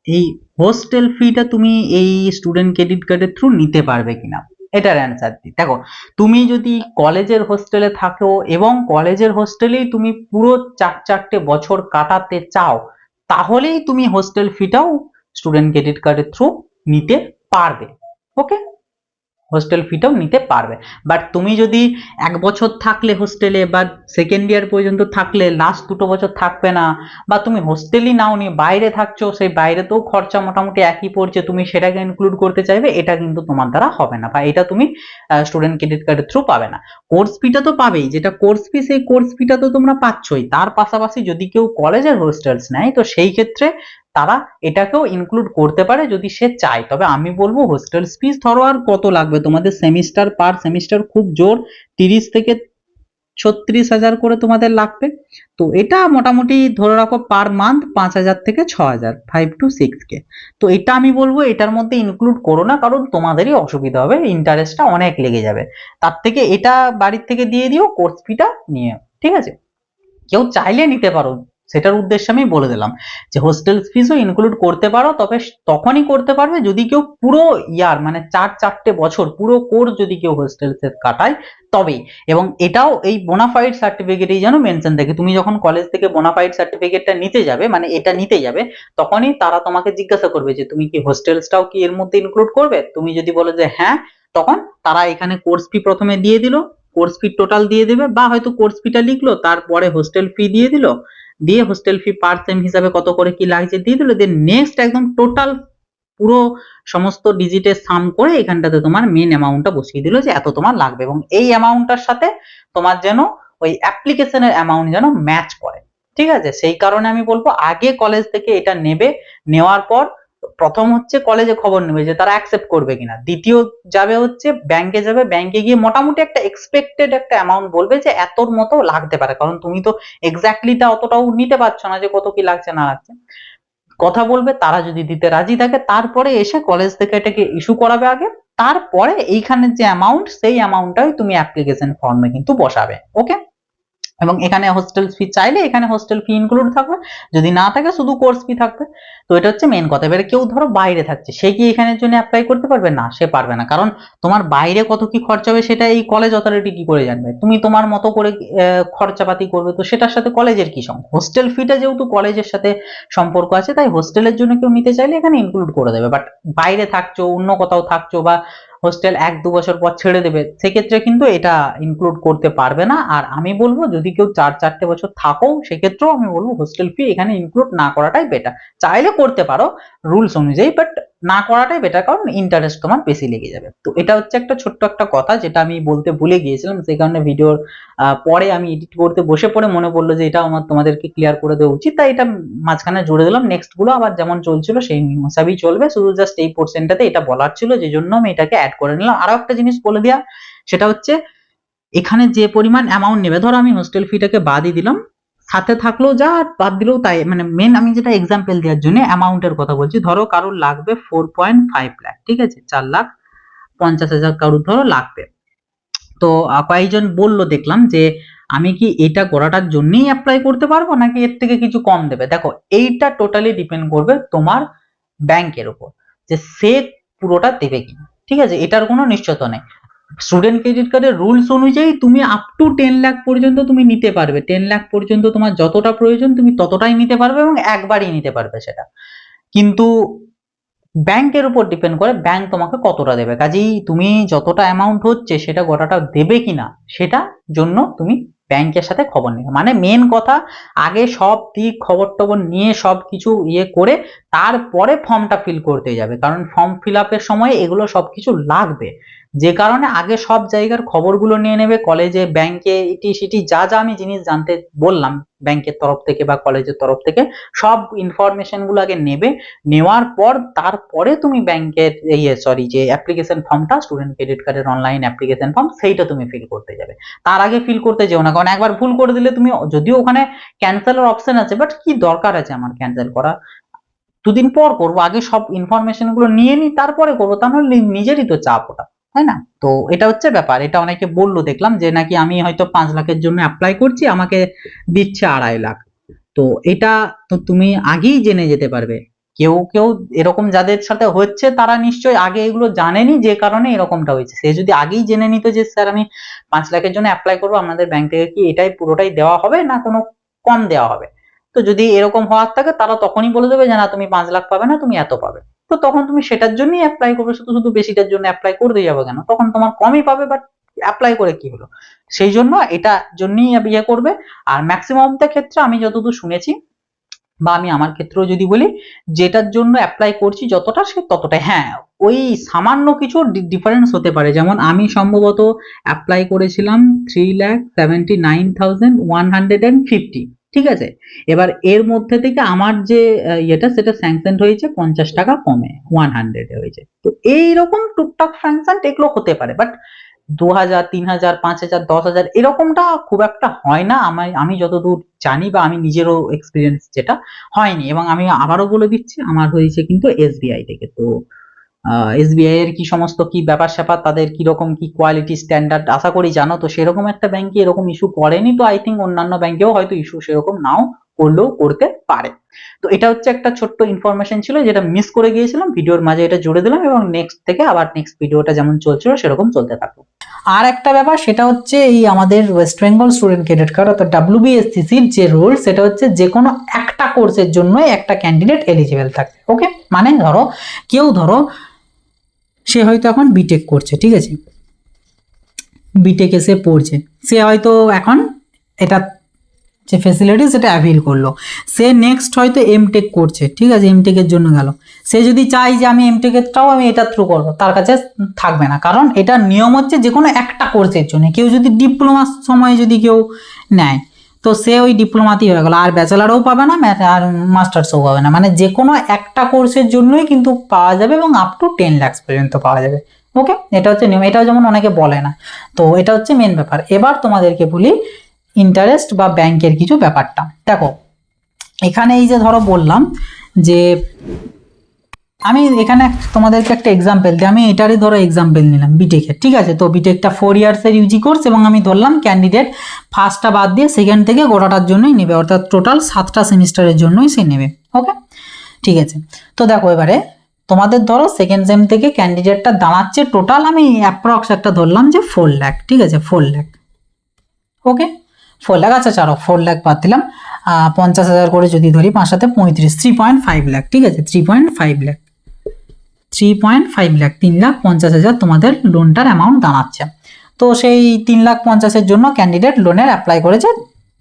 A: এই হোস্টেল ফিটা তুমি এই স্টুডেন্ট ক্রেডিট কার্ডের থ্রু নিতে পারবে কিনা, এটার অ্যান্সার দিই। দেখো, তুমি যদি কলেজের হোস্টেলে থাকো এবং কলেজের হোস্টেলেই তুমি পুরো 4 বছর কাটাতে চাও, তাহলেই তুমি হোস্টেল ফিটাও স্টুডেন্ট ক্রেডিট কার্ডের থ্রু নিতে পারবে। ওকে, হোস্টেল ফিটাও নিতে পারবে। বাট তুমি যদি 1 বছর থাকলে হোস্টেলে, বা সেকেন্ড ইয়ার পর্যন্ত থাকলে, লাস্ট 2 বছর থাকবে না, বা তুমি হোস্টেলই নাওনি বাইরে থাকছো, সেই বাইরেতেও খরচা মোটামুটি একই পড়ছে, তুমি সেটাকে ইনক্লুড করতে চাইবে, এটা কিন্তু তোমার দ্বারা হবে না, বা এটা তুমি স্টুডেন্ট ক্রেডিট কার্ডের থ্রু পাবে না। কোর্স ফিটা তো পাবেই, যেটা কোর্স ফি, সেই কোর্স ফিটা তো তোমরা পাচ্ছই। তার পাশাপাশি যদি কেউ কলেজের হোস্টেলস নেয়, তো সেই ক্ষেত্রে তারা এটাকেও ইনক্লুড করতে পারে যদি সে চায়। তবে আমি বলবো হোস্টেল ফিস ধরো আর কত লাগবে তোমাদের, সেমিস্টার পার সেমিস্টার খুব জোর 30 থেকে 36,000 করে তোমাদের লাগবে। তো এটা মোটামুটি ধরে রাখো পার মান্থ 5,000 থেকে 6,000, 5 to 6K। তো এটা আমি বলবো এটার মধ্যে ইনক্লুড করো না, কারণ তোমাদেরই অসুবিধা হবে, ইন্টারেস্টটা অনেক লেগে যাবে। তার থেকে এটা বাড়ির থেকে দিয়ে দিও, কোর্স ফিটা নিয়ে। ঠিক আছে, কেউ চাইলে নিতে পারো, সেটার উদ্দেশ্যে আমি বলে দিলাম যে হোস্টেল ফিসও ইনক্লুড করতে পারো, তবে তখনই করতে পারবে যদি কেউ পুরো ইয়ার মানে 4 বছর পুরো কোর্স যদি কেউ হোস্টেল কাটায় তবেই। এবং এটাও এই বোনাফাইড সার্টিফিকেটেই যেন মেনশন থাকে, তুমি যখন কলেজ থেকে বোনাফাইড সার্টিফিকেটটা নিতে যাবে, মানে এটা নিতে যাবে, তখনই তারা তোমাকে জিজ্ঞাসা করবে যে তুমি কি হোস্টেলসটাও কি এর মধ্যে ইনক্লুড করবে। তুমি যদি বলো যে হ্যাঁ, তখন তারা এখানে কোর্স ফি প্রথমে দিয়ে দিল, কোর্স ফি টোটাল দিয়ে দেবে, বা হয়তো কোর্স ফিটা লিখলো, তারপরে হোস্টেল ফি দিয়ে দিল, দিয়ে হোস্টেল ফি পার সেম হিসাবে কত করে কি লাগছে দিয়ে দিল, দেন নেক্সট একদম টোটাল পুরো সমস্ত ডিজিটের সাম করে এখানটাতে তোমার মেন অ্যামাউন্টটা বসিয়ে দিল যে এত তোমার লাগবে, এবং এই অ্যামাউন্টটার সাথে তোমার যেন ওই অ্যাপ্লিকেশনের অ্যামাউন্ট যেন ম্যাচ করে। ঠিক আছে, সেই কারণে আমি বলবো আগে কলেজ থেকে এটা নেবে, নেওয়ার পর প্রথম হচ্ছে কলেজে খবর নেবে যে তারা অ্যাকসেপ্ট করবে কিনা, দ্বিতীয় যাবে হচ্ছে ব্যাংকে যাবে, ব্যাংকে গিয়ে মোটামুটি একটা এক্সপেক্টেড একটা অ্যামাউন্ট বলবে যে এতর মতো লাগতে পারে, কারণ তুমি তো এক্স্যাক্টলিটা অতটাও নিতে পারছো না যে কত কি লাগছে না লাগছে, কথা বলবে, তারা যদি দিতে রাজি থাকে তারপরে এসে কলেজ থেকে এটাকে ইস্যু করাবে আগে, তারপরে এইখানে যে অ্যামাউন্ট সেই অ্যামাউন্টটাই তুমি অ্যাপ্লিকেশন ফর্মে কিন্তু বসাবে। ওকে, এবং এখানে হোস্টেল ফি চাইলে এখানে হোস্টেল ফি ইনক্লুড থাকবে, যদি না থাকে শুধু কোর্স ফি থাকবে। তো এটা হচ্ছে মেন কথা। এবারে কেউ ধরো বাইরে থাকছে, সে কি এখানের জন্য অ্যাপ্লাই করতে পারবে না? সে পারবে না, কারণ তোমার বাইরে কত কি খরচা হবে সেটা এই কলেজ অথরিটি কি করে জানবে? তুমি তোমার মতো করে খরচাপাতি করবে, তো সেটার সাথে কলেজের কি সঙ্গে? হোস্টেল ফিটা যেহেতু কলেজের সাথে সম্পর্ক আছে, তাই হোস্টেলের জন্য কেউ নিতে চাইলে এখানে ইনক্লুড করে দেবে। বাট বাইরে থাকছো, অন্য কোথাও থাকছো, বা হোস্টেল 1-2 বছর পর ছেড়ে দেবে, সেক্ষেত্রে কিন্তু এটা ইনক্লুড করতে পারবে না। আর আমি বলবো যদি কেউ 4-4টে বছর থাকো, সেক্ষেত্রেও আমি বলবো হোস্টেল ফি এখানে ইনক্লুড না করাটাই বেটার। চাইলে করতে পারো রুলস অনুযায়ী, বাট না করাটাই বেটার, কারণ ইন্টারেস্ট তোমার বেশি লেগে যাবে। তো এটা হচ্ছে একটা ছোট্ট একটা কথা যেটা আমি বলতে ভুলে গিয়েছিলাম, সেই কারণে ভিডিওর পরে আমি এডিট করতে বসে পড়ে মনে পড়লো যে এটা আমার তোমাদেরকে ক্লিয়ার করে দেওয়া উচিত, তাই এটা মাঝখানে জুড়ে দিলাম। নেক্সট গুলো আবার যেমন চলছিল সেই হিসাবেই চলবে, শুধু জাস্ট এই পোর্শনটাতে এটা বলার ছিল, যে জন্য আমি এটাকে অ্যাড করে নিলাম। আরো একটা জিনিস বলে দেওয়া, সেটা হচ্ছে এখানে যে পরিমাণ অ্যামাউন্ট নেবে, ধরো আমি হোস্টেল ফিটাকে বাদই দিলাম, সাথে থাকলেও যা আর বাদ দিলেও তাই, মানে মেন আমি যেটা এক্সাম্পল দেওয়ার জন্য অ্যামাউন্টের কথা বলছি, ধরো কারোর লাগবে 4.5 লাখ, ঠিক আছে, 4,50,000 কারোর ধরো লাগবে। তো কয়েকজন বললো দেখলাম যে আমি কি এটা করাটার জন্যই অ্যাপ্লাই করতে পারবো নাকি এর থেকে কিছু কম দেবে। দেখো, এইটা টোটালি ডিপেন্ড করবে তোমার ব্যাংকের উপর, যে সে পুরোটা দেবে কিনা। ঠিক আছে, এটার কোনো নিশ্চয়তা নেই। স্টুডেন্ট ক্রেডিট কার্ডের রুলস অনুযায়ী তুমি আপ টু 10 লাখ পর্যন্ত তুমি নিতে পারবে, 10 লাখ পর্যন্ত তোমার যতটা প্রয়োজন তুমি ততটাই নিতে পারবে, এবং একবারই নিতে পারবে সেটা। কিন্তু ব্যাংকের উপর ডিপেন্ড করে ব্যাংক তোমাকে কতটা দেবে, কাজেই তুমি যতটা অ্যামাউন্ট হচ্ছে সেটা গোটাটা দেবে কিনা সেটা জন্য তুমি ব্যাংকের সাথে খবর নেবে। মানে মেন কথা, আগে সব দিক খবর টবর নিয়ে সব কিছু ইয়ে করে তারপরে ফর্মটা ফিল করতে যাবে, কারণ ফর্ম ফিল আপের সময় এগুলো সবকিছু লাগবে। যে কারণে আগে সব জায়গার খবরগুলো নিয়ে নেবে, কলেজে ব্যাংকে ইটি সিটি যা যা আমি জিনিস জানতে বললাম ব্যাংকের তরফ থেকে বা কলেজের তরফ থেকে, সব ইনফরমেশন গুলো আগে নেবে। নেওয়ার পর তারপরে তুমি ব্যাংকের সরি যে অ্যাপ্লিকেশন ফর্মটা, স্টুডেন্ট ক্রেডিট কার্ডের অনলাইন অ্যাপ্লিকেশন ফর্ম, সেইটা তুমি ফিল করতে যাবে। তার আগে ফিল করতে যেও না, কারণ একবার ভুল করে দিলে তুমি, যদিও ওখানে ক্যান্সেলের অপশন আছে, বাট কি দরকার আছে আমার ক্যান্সেল করা, দুদিন পর করবো, আগে সব ইনফরমেশন গুলো নিয়ে নি তারপরে করবো, তাহলে নিজেরই তো চাপ ওটা, তাই না? তো এটা হচ্ছে ব্যাপার। এটা অনেকে বললো দেখলাম যে নাকি আমি হয়তো 5 লাখের জন্য অ্যাপ্লাই করছি, আমাকে দিচ্ছে 2.5 লাখ। তো এটা তো তুমি আগেই জেনে যেতে পারবে। কেউ কেউ এরকম যাদের সাথে হচ্ছে তারা নিশ্চয়ই আগে এগুলো জানেনি, যে কারণে এরকমটা হয়েছে। সে যদি আগেই জেনে নিত যে স্যার আমি 5 লাখের জন্য অ্যাপ্লাই করবো, আপনাদের ব্যাংক থেকে কি এটাই পুরোটাই দেওয়া হবে না কোনো কম দেওয়া হবে, তো যদি এরকম হওয়ার থাকে তারা তখনই বলে দেবে যে না তুমি 5 লাখ পাবে না, তুমি এত পাবে। তো তখন তুমি সেটার জন্যই অ্যাপ্লাই করবে, শুধু শুধু বেশিটার জন্য অ্যাপ্লাই করতে যাবে কেন? তখন তোমার কমই পাবে, বাট অ্যাপ্লাই করে কি হলো? সেই জন্য এটা জন্যই ইয়ে করবে। আর ম্যাক্সিমামটা ক্ষেত্রে আমি যতদূর শুনেছি, বা আমি আমার ক্ষেত্রেও যদি বলি, যেটার জন্য অ্যাপ্লাই করছি যতটা সে ততটাই, হ্যাঁ ওই সামান্য কিছু ডিফারেন্স হতে পারে। যেমন আমি সম্ভবত অ্যাপ্লাই করেছিলাম 3,79,150, ঠিক আছে? এবার এর মধ্যে থেকে আমার যে ইয়েটা সেটা স্যাংশন হয়েছে 50 টাকা কমে 100 হয়েছে। তো এইরকম টুকটাক স্যাংশন এগুলো হতে পারে, বাট 2,000, 3,000, 5,000, 10,000 এরকমটা খুব একটা হয় না। আমি যতদূর জানি বা আমি নিজেরও এক্সপিরিয়েন্স যেটা, হয়নি। এবং আমি আবারও বলে দিচ্ছি, আমার হয়েছে কিন্তু এসবিআই থেকে। তো এসবিআই এর কি সমস্ত কি ব্যাপার স্যাপার, তাদের কিরকম কি কোয়ালিটি স্ট্যান্ডার্ড আশা করি জানো। তো সেরকম একটা ব্যাংকে এরকম ইস্যু করেনি, তো আই থিঙ্ক অন্যান্য ব্যাংকেও হয়তো ইস্যু সেরকম নাও করলেও করতে পারে। তো এটা হচ্ছে একটা ছোট্ট ইনফরমেশন ছিল যেটা মিস করে গিয়েছিলাম, ভিডিওর মাঝে এটা জুড়ে দিলাম, এবং নেক্সট থেকে আবার নেক্সট ভিডিওটা যেমন চলছিল সেরকম চলতে থাকবে। আর একটা ব্যাপার সেটা হচ্ছে এই আমাদের West Bengal student credit card অর্থাৎ WBSCC যে রুল, সেটা হচ্ছে যে কোনো একটা কোর্সের জন্য একটা ক্যান্ডিডেট এলিজিবল থাকবে। ওকে, মানে ধরো কেউ ধরো সে হয়তো এখন বিটেক করছে, ঠিক আছে, বিটেকে সে পড়ছে, সে হয়তো এখন এটা যে ফেসিলিটি সেটা অ্যাভেল করলো। সে নেক্সট হয়তো এমটেক করছে, ঠিক আছে, এমটেকের জন্য গেল। সে যদি চাই যে আমি এমটেকেরটাও আমি এটা থ্রু করবো, তার কাছে থাকবে না, কারণ এটা নিয়ম হচ্ছে যে কোনো একটা কোর্সের জন্য। কেউ যদি ডিপ্লোমার সময় যদি কেউ নেয়, তো সে ওই ডিপ্লোমাতেই হয়ে গেল, আর ব্যাচেলারও পাবে না আর মাস্টার্সও পাবে না, মানে যে কোনো একটা কোর্সের জন্যই কিন্তু পাওয়া যাবে, এবং আপ টু 10 লাখ পর্যন্ত পাওয়া যাবে। ওকে, এটা হচ্ছে নিয়ম, এটাও যেমন অনেকে বলে না। তো এটা হচ্ছে মেন ব্যাপার। এবার তোমাদেরকে বলি ইন্টারেস্ট বা ব্যাংকের কিছু ব্যাপারটা। দেখো এখানে এই যে ধরো বললাম যে আমি এখানে তোমাদেরকে একটা এক্সাম্পল দিই, আমি এটারই ধরো এক্সাম্পল নিলাম বিটেকের, ঠিক আছে। তো বিটেকটা 4 ইয়ার্সের ইউজি কোর্স, এবং আমি ধরলাম ক্যান্ডিডেট ফার্স্টটা বাদ দিয়ে সেকেন্ড থেকে গোটাটার জন্যই নেবে, অর্থাৎ টোটাল 7টা সেমিস্টারের জন্যই সে নেবে। ওকে, ঠিক আছে। তো দেখো এবারে তোমাদের ধরো সেকেন্ড সেম থেকে ক্যান্ডিডেটটা দাঁড়াচ্ছে টোটাল, আমি অ্যাপ্রক্স একটা ধরলাম যে 4 লাখ, ঠিক আছে, 4 লাখ। ওকে, 4 লাখ, আচ্ছা ছাড়ো 4 লাখ বাদ দিলাম, 50,000 করে যদি ধরি, 5 সাথে 35, 3.5 লাখ, ঠিক আছে, 3.5 লাখ, 3.5 লাখ, 3,50,000 তোমাদের লোনটার অ্যামাউন্ট দাঁড়াচ্ছে। তো সেই 3,50,000-এর জন্য ক্যান্ডিডেট লোনের অ্যাপ্লাই করেছে,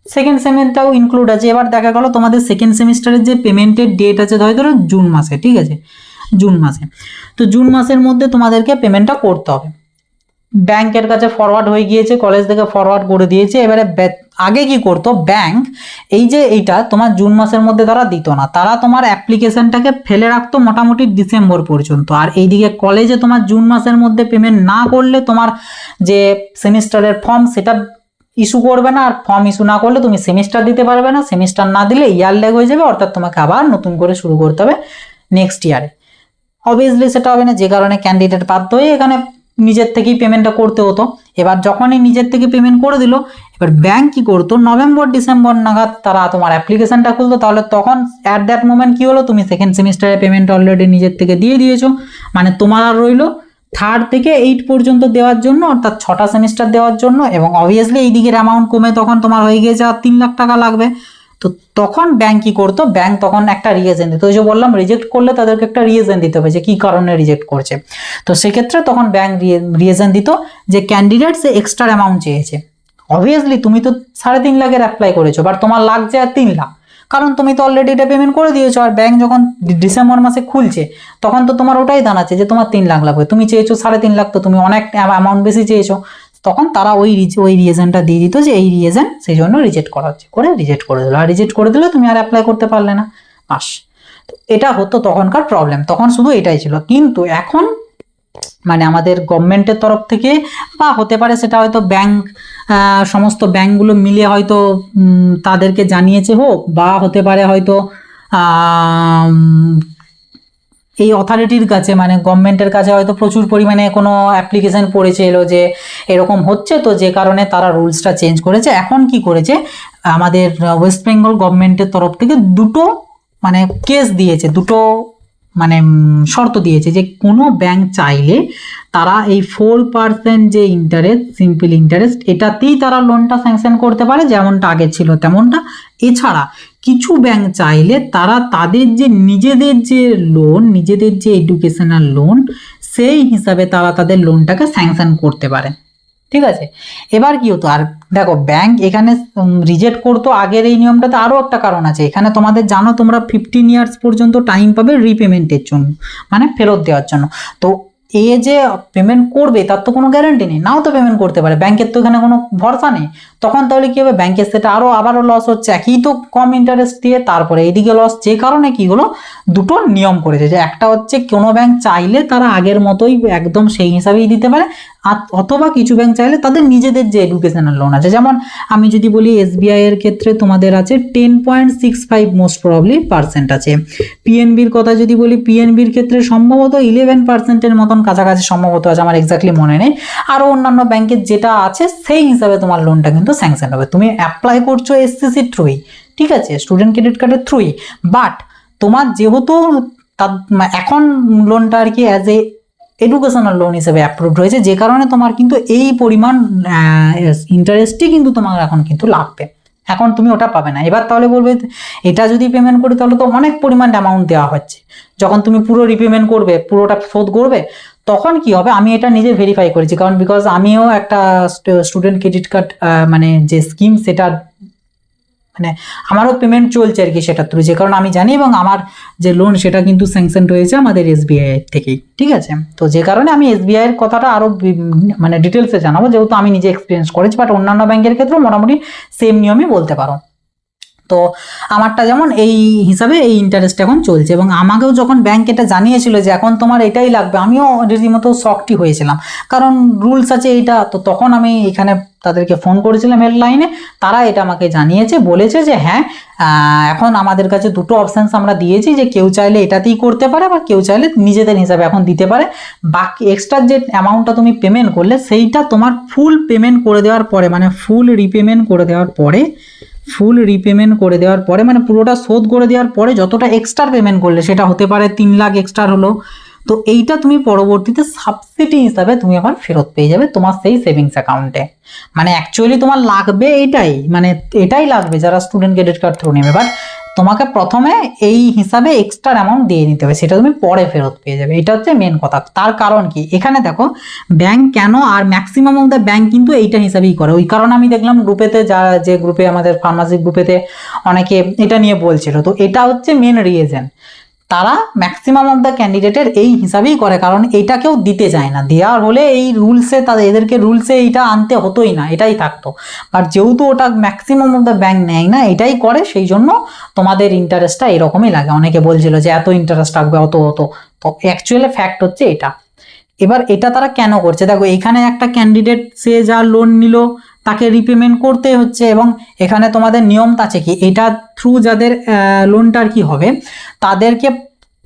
A: সেকেন্ড সেমিস্টারটাও ইনক্লুড আছে। এবার দেখা গেল তোমাদের সেকেন্ড সেমিস্টারের যে পেমেন্টের ডেট আছে ধরো জুন মাসে, ঠিক আছে, জুন মাসে। তো জুন মাসের মধ্যে তোমাদেরকে পেমেন্টটা করতে হবে। ব্যাংকের কাছে ফরওয়ার্ড হয়ে গিয়েছে, কলেজ থেকে ফরওয়ার্ড করে দিয়েছে। এবারে আগে কি করতো ব্যাংক, এই যে এইটা তোমার জুন মাসের মধ্যে তারা দিত না, তারা তোমার অ্যাপ্লিকেশনটাকে ফেলে রাখতো মোটামুটি ডিসেম্বর পর্যন্ত। আর এইদিকে কলেজে তোমার জুন মাসের মধ্যে পেমেন্ট না করলে তোমার যে সেমিস্টারের ফর্ম সেটা ইস্যু করবে না, আর ফর্ম ইস্যু না করলে তুমি সেমিস্টার দিতে পারবে না, সেমিস্টার না দিলে ইয়ার ল্যাগ হয়ে যাবে, অর্থাৎ তোমাকে আবার নতুন করে শুরু করতে হবে নেক্সট ইয়ারে। অবভিয়াসলি সেটা হবে না, যে কারণে ক্যান্ডিডেট বাধ্য হয়ে এখানে নিজের থেকেই পেমেন্টটা করতে হতো। এবার যখনই নিজের থেকে পেমেন্ট করে দিল, এবার ব্যাংক কি করতো, নভেম্বর ডিসেম্বর নাগাদ তারা তোমার অ্যাপ্লিকেশনটা খুলতো। তাহলে তখন অ্যাট দ্যাট মোমেন্ট কি হলো, তুমি সেকেন্ড সেমিস্টারের পেমেন্ট অলরেডি নিজের থেকে দিয়ে দিয়েছো, মানে তোমার আর রইলো 3rd থেকে 8 পর্যন্ত দেওয়ার জন্য, অর্থাৎ 6টা সেমিস্টার দেওয়ার জন্য। এবং অবভিয়াসলি এই দিকের অ্যামাউন্ট কমে তখন তোমার হয়ে গিয়েছে আর 3 লাখ টাকা লাগবে। তো তখন ব্যাংক কি করতো, ব্যাংক তখন একটা রিয়েজন দিত, ওই যে বললাম রিজেক্ট করলে তাদেরকে একটা রিয়েজন দিতে হবে যে কি কারণে রিজেক্ট করছে। তো সেক্ষেত্রে তখন ব্যাংক রিয়েজন দিত যে ক্যান্ডিডেট সে এক্সট্রা অ্যামাউন্ট চেয়েছে। অবভিয়াসলি তুমি তো 3.5 লাখের অ্যাপ্লাই করেছো, বাট তোমার লাগছে আর 3 লাখ, কারণ তুমি তো অলরেডি এটা পেমেন্ট করে দিয়েছো। আর ব্যাংক যখন ডিসেম্বর মাসে খুলছে তখন তো তোমার ওটাই দাঁড়াচ্ছে যে তোমার 3 লাখ লাগবে, তুমি চেয়েছো 3.5 লাখ, তো তুমি অনেক অ্যামাউন্ট বেশি চেয়েছো, তখন তারা ওই রিজনটা দিয়ে দিত যে এই রিজন, সেই জন্য রিজেক্ট করা হচ্ছে, করে রিজেক্ট করে দিল। আর রিজেক্ট করে দিলে তুমি আর অ্যাপ্লাই করতে পারলে না, বাস। তো এটা হতো তখনকার প্রবলেম, তখন শুধু এটাই ছিল। কিন্তু এখন মানে আমাদের গভর্নমেন্টের তরফ থেকে, বা হতে পারে সেটা হয়তো ব্যাংক, সমস্ত ব্যাংকগুলো মিলে হয়তো তাদেরকে জানিয়েছে হোক, বা হতে পারে হয়তো এই অথরিটির কাছে মানে গভর্নমেন্টের কাছে হয়তো প্রচুর পরিমাণে কোনো অ্যাপ্লিকেশন পড়েছে এলো যে এরকম হচ্ছে, তো যে কারণে তারা রুলসটা চেঞ্জ করেছে। এখন কি করেছে আমাদের ওয়েস্ট বেঙ্গল গভর্নমেন্টের তরফ থেকে দুটো মানে কেস দিয়েছে, দুটো মানে শর্ত দিয়েছে যে কোনো ব্যাংক চাইলে তারা এই 4% যে ইন্টারেস্ট, সিম্পল ইন্টারেস্ট, এটাতেই তারা লোনটা স্যাংশন করতে পারে যেমনটা আগে ছিল তেমনটা। এছাড়া কিছু ব্যাংক চাইলে তারা তাদের যে নিজেদের যে লোন, নিজেদের যে এডুকেশনাল লোন, সেই হিসাবে তারা তাদের লোনটাকে স্যাংশন করতে পারে। ঠিক আছে, এবার কি হতো, আর দেখো ব্যাংক এখানে রিজেক্ট করতো আগের এই নিয়মটাতে আরও একটা কারণ আছে। এখানে তোমাদের জানো তোমরা 15 ইয়ার্স পর্যন্ত টাইম পাবে রিপেমেন্টের জন্য, মানে ফেরত দেওয়ার জন্য। তো এ যে পেমেন্ট করবে তার তো কোনো গ্যারান্টি নেই, নাও তো পেমেন্ট করতে পারে, ব্যাংকের তো এখানে কোনো ভরসা নেই। তখন তাহলে কি হবে, ব্যাংকের সেটা আবারও লস হচ্ছে, একই তো কম ইন্টারেস্ট দিয়ে, তারপরে এইদিকে লস। যে কারণে কি হলো, দুটো নিয়ম করেছে, যে একটা হচ্ছে কোনো ব্যাংক চাইলে তারা আগের মতোই একদম সেই হিসাবেই দিতে পারে, অথবা কিছু ব্যাংক চাইলে তাদের নিজেদের যে এডুকেশনাল লোন আছে, যেমন আমি যদি বলি এসবিআই এর ক্ষেত্রে তোমাদের আছে 10.65 মোস্ট প্রবাবলি পার্সেন্ট আছে। পিএনবির কথা যদি বলি, পিএনবির ক্ষেত্রে সম্ভবত 11%-এর মতন কাছাকাছি সম্ভবত আছে, আমার এক্স্যাক্টলি মনে নেই। আরও অন্যান্য ব্যাংকের যেটা আছে সেই হিসাবে তোমার লোনটা কিন্তু স্যাংশন হবে। তুমি অ্যাপ্লাই করছো এসসিসি থ্রুই, ঠিক আছে, স্টুডেন্ট ক্রেডিট কার্ডের থ্রুই, বাট তোমার যেহেতু এখন লোনটা আর কি অ্যাজ এ এডুকেশনাল লোন হিসেবে অ্যাপ্রুভড হয়েছে, যে কারণে তোমার কিন্তু এই পরিমাণ ইন্টারেস্টই কিন্তু তোমার এখন কিন্তু লাগবে, এখন তুমি ওটা পাবে না। এবার তাহলে বলবে এটা যদি পেমেন্ট করি তাহলে তো অনেক পরিমাণ অ্যামাউন্ট দেওয়া হচ্ছে, যখন তুমি পুরো রিপেমেন্ট করবে, পুরোটা শোধ করবে, তখন কি হবে, আমি এটা নিজে ভেরিফাই করেছি, কারণ বিকজ আমিও একটা স্টুডেন্ট ক্রেডিট কার্ড মানে যে স্কিম সেটা মানে আমারও পেমেন্ট চলছে আর কি সেটা থ্রু, যে কারণে আমি জানি, এবং আমার যে লোন সেটা কিন্তু স্যাংশন হয়েছে আমাদের এসবিআই এর থেকেই, ঠিক আছে। তো যে কারণে আমি এসবিআই এর কথাটা আরও মানে ডিটেলসে জানাবো, যেহেতু আমি নিজে এক্সপিরিয়েন্স করেছি, বাট অন্যান্য ব্যাংকের ক্ষেত্রেও মোটামুটি সেম নিয়মই বলতে পারো। তো আমারটা যেমন এই হিসাবে এই ইন্টারেস্ট এখন চলছে, এবং আমাকেও যখন ব্যাংক এটা জানিয়েছিল যে এখন তোমার এটাই লাগবে, আমিও রীতিমতো শকটি হয়েছিলাম, কারণ রুলস আছে এইটা। তো তখন আমি এখানে তাদেরকে ফোন করেছিলাম হেল্পলাইনে, তারা এটা আমাকে জানিয়েছে, বলেছে যে হ্যাঁ এখন আমাদের কাছে দুটো অপশানস আমরা দিয়েছি, যে কেউ চাইলে এটাতেই করতে পারে, বা কেউ চাইলে নিজেদের হিসাবে এখন দিতে পারে। বাকি এক্সট্রা যে অ্যামাউন্টটা তুমি পেমেন্ট করলে সেইটা তোমার ফুল পেমেন্ট করে দেওয়ার পরে, মানে ফুল রিপেমেন্ট করে দেওয়ার পরে, মানে পুরোটা শোধ করে দেওয়ার পরে যতটা এক্সট্রা পেমেন্ট করলে, সেটা হতে পারে 3 লাখ এক্সট্রা হলো, তো এইটা তুমি পরবর্তীতে সাবসিডি হিসাবে তুমি আবার ফেরত পেয়ে যাবে তোমার সেই সেভিংস অ্যাকাউন্টে। মানে অ্যাকচুয়ালি তোমার লাগবে এইটাই, মানে এটাই লাগবে যারা স্টুডেন্ট ক্রেডিট কার্ড থ্রু নেবে, বাট তোমাকে প্রথমে এই হিসাবে এক্সট্রা অ্যামাউন্ট দিয়ে নিতে হবে, সেটা তুমি পরে ফেরত পেয়ে যাবে। এটা হচ্ছে মেন কথা। তার কারণ কি, এখানে দেখো ব্যাংক কেন, আর ম্যাক্সিমাম অফ দ্য ব্যাংক কিন্তু এইটা হিসাবেই করে, ওই কারণে আমি দেখলাম গ্রুপেতে, যে গ্রুপে আমাদের ফার্মাসি গ্রুপেতে অনেকে এটা নিয়ে বলছিল, তো এটা হচ্ছে মেন রিজন। তারা ম্যাক্সিমাম অফ দ্য ক্যান্ডিডেটের এই হিসাবেই করে, কারণ এটা কেউ দিতে চায় না, দেওয়ার হলে এই রুলসে এদেরকে রুলসে এইটা আনতে হতোই না, এটাই থাকতো। বাট যেহেতু ওটা ম্যাক্সিমাম অফ দ্য ব্যাংক নেয় না, এটাই করে, সেই জন্য তোমাদের ইন্টারেস্টটা এরকমই লাগে। অনেকে বলছিল যে এত ইন্টারেস্ট লাগবে, অত তো অ্যাকচুয়ালি ফ্যাক্ট হচ্ছে এটা। এবার এটা তারা কেন করছে, দেখো এখানে একটা ক্যান্ডিডেট সে যা লোন নিল তাকে রিপেমেন্ট করতে হচ্ছে, এবং এখানে তোমাদের নিয়ম আছে কি, এটা থ্রু যাদের লোনটা আর কি হবে তাদেরকে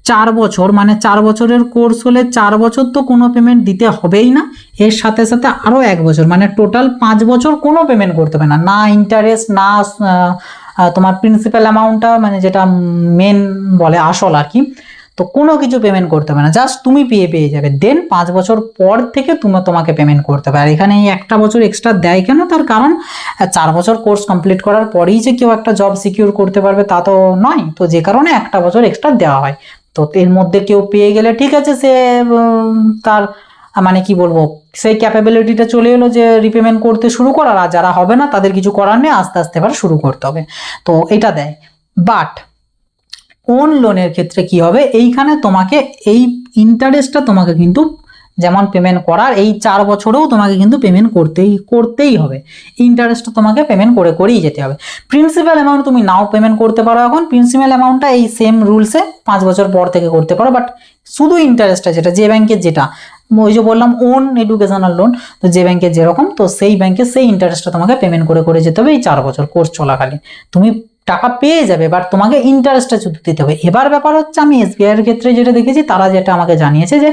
A: 4 বছর, মানে 4 বছরের কোর্স হলে 4 বছর তো কোনো পেমেন্ট দিতে হবেই না, এর সাথে সাথে আরও 1 বছর, মানে টোটাল 5 বছর কোনো পেমেন্ট করতে হবে না, না ইন্টারেস্ট, না তোমার প্রিন্সিপাল অ্যামাউন্টটা, মানে যেটা মেন বলে আসল আর কি, তো কোনো কিছু পেমেন্ট করতে হবে না, জাস্ট তুমি পেয়ে যাবে। দেন 5 বছর পর থেকে তোমাকে পেমেন্ট করতে হবে। আর এখানে এই 1টা বছর এক্সট্রা দেয় কেন, তার কারণ 4 বছর কোর্স কমপ্লিট করার পরেই যে কেউ একটা জব সিকিউর করতে পারবে তা তো নয়, তো যে কারণে 1টা বছর এক্সট্রা দেওয়া হয়। তো এর মধ্যে কেউ পেয়ে গেলে ঠিক আছে, সে তার মানে কি বলবো, সেই ক্যাপাবিলিটিটা চলে এলো যে রিপেমেন্ট করতে শুরু করার, আর যারা হবে না তাদের কিছু করার নেই, আস্তে আস্তে এবার শুরু করতে হবে, তো এটা দেয়। বাট কোন লোনের ক্ষেত্রে কি হবে, এইখানে তোমাকে এই ইন্টারেস্টটা তোমাকে কিন্তু যেমন পেমেন্ট করার এই 4 বছরেও তোমাকে কিন্তু পেমেন্ট করতেই হবে, ইন্টারেস্টটা তোমাকে পেমেন্ট করেই যেতে হবে। প্রিন্সিপাল অ্যামাউন্ট তুমি নাও পেমেন্ট করতে পারো, এখন প্রিন্সিপাল অ্যামাউন্টটা এই সেম রুলসে 5 বছর পর থেকে করতে পারো, বাট শুধু ইন্টারেস্টটা যেটা যে ব্যাংকের যেটা ওই যে বললাম ওন এডুকেশনাল লোন, তো যে ব্যাংকের যেরকম তো সেই ব্যাংকে সেই ইন্টারেস্টটা তোমাকে পেমেন্ট করে যেতে হবে এই 4 বছর কোর্স চলাকালীন। তুমি টাকা পেয়ে যাবে, বাট তোমাকে ইন্টারেস্টটা শুধু দিতে হবে। এবার ব্যাপার হচ্ছে আমি এসবিআই এর ক্ষেত্রে যেটা দেখেছি, তারা যেটা আমাকে জানিয়েছে যে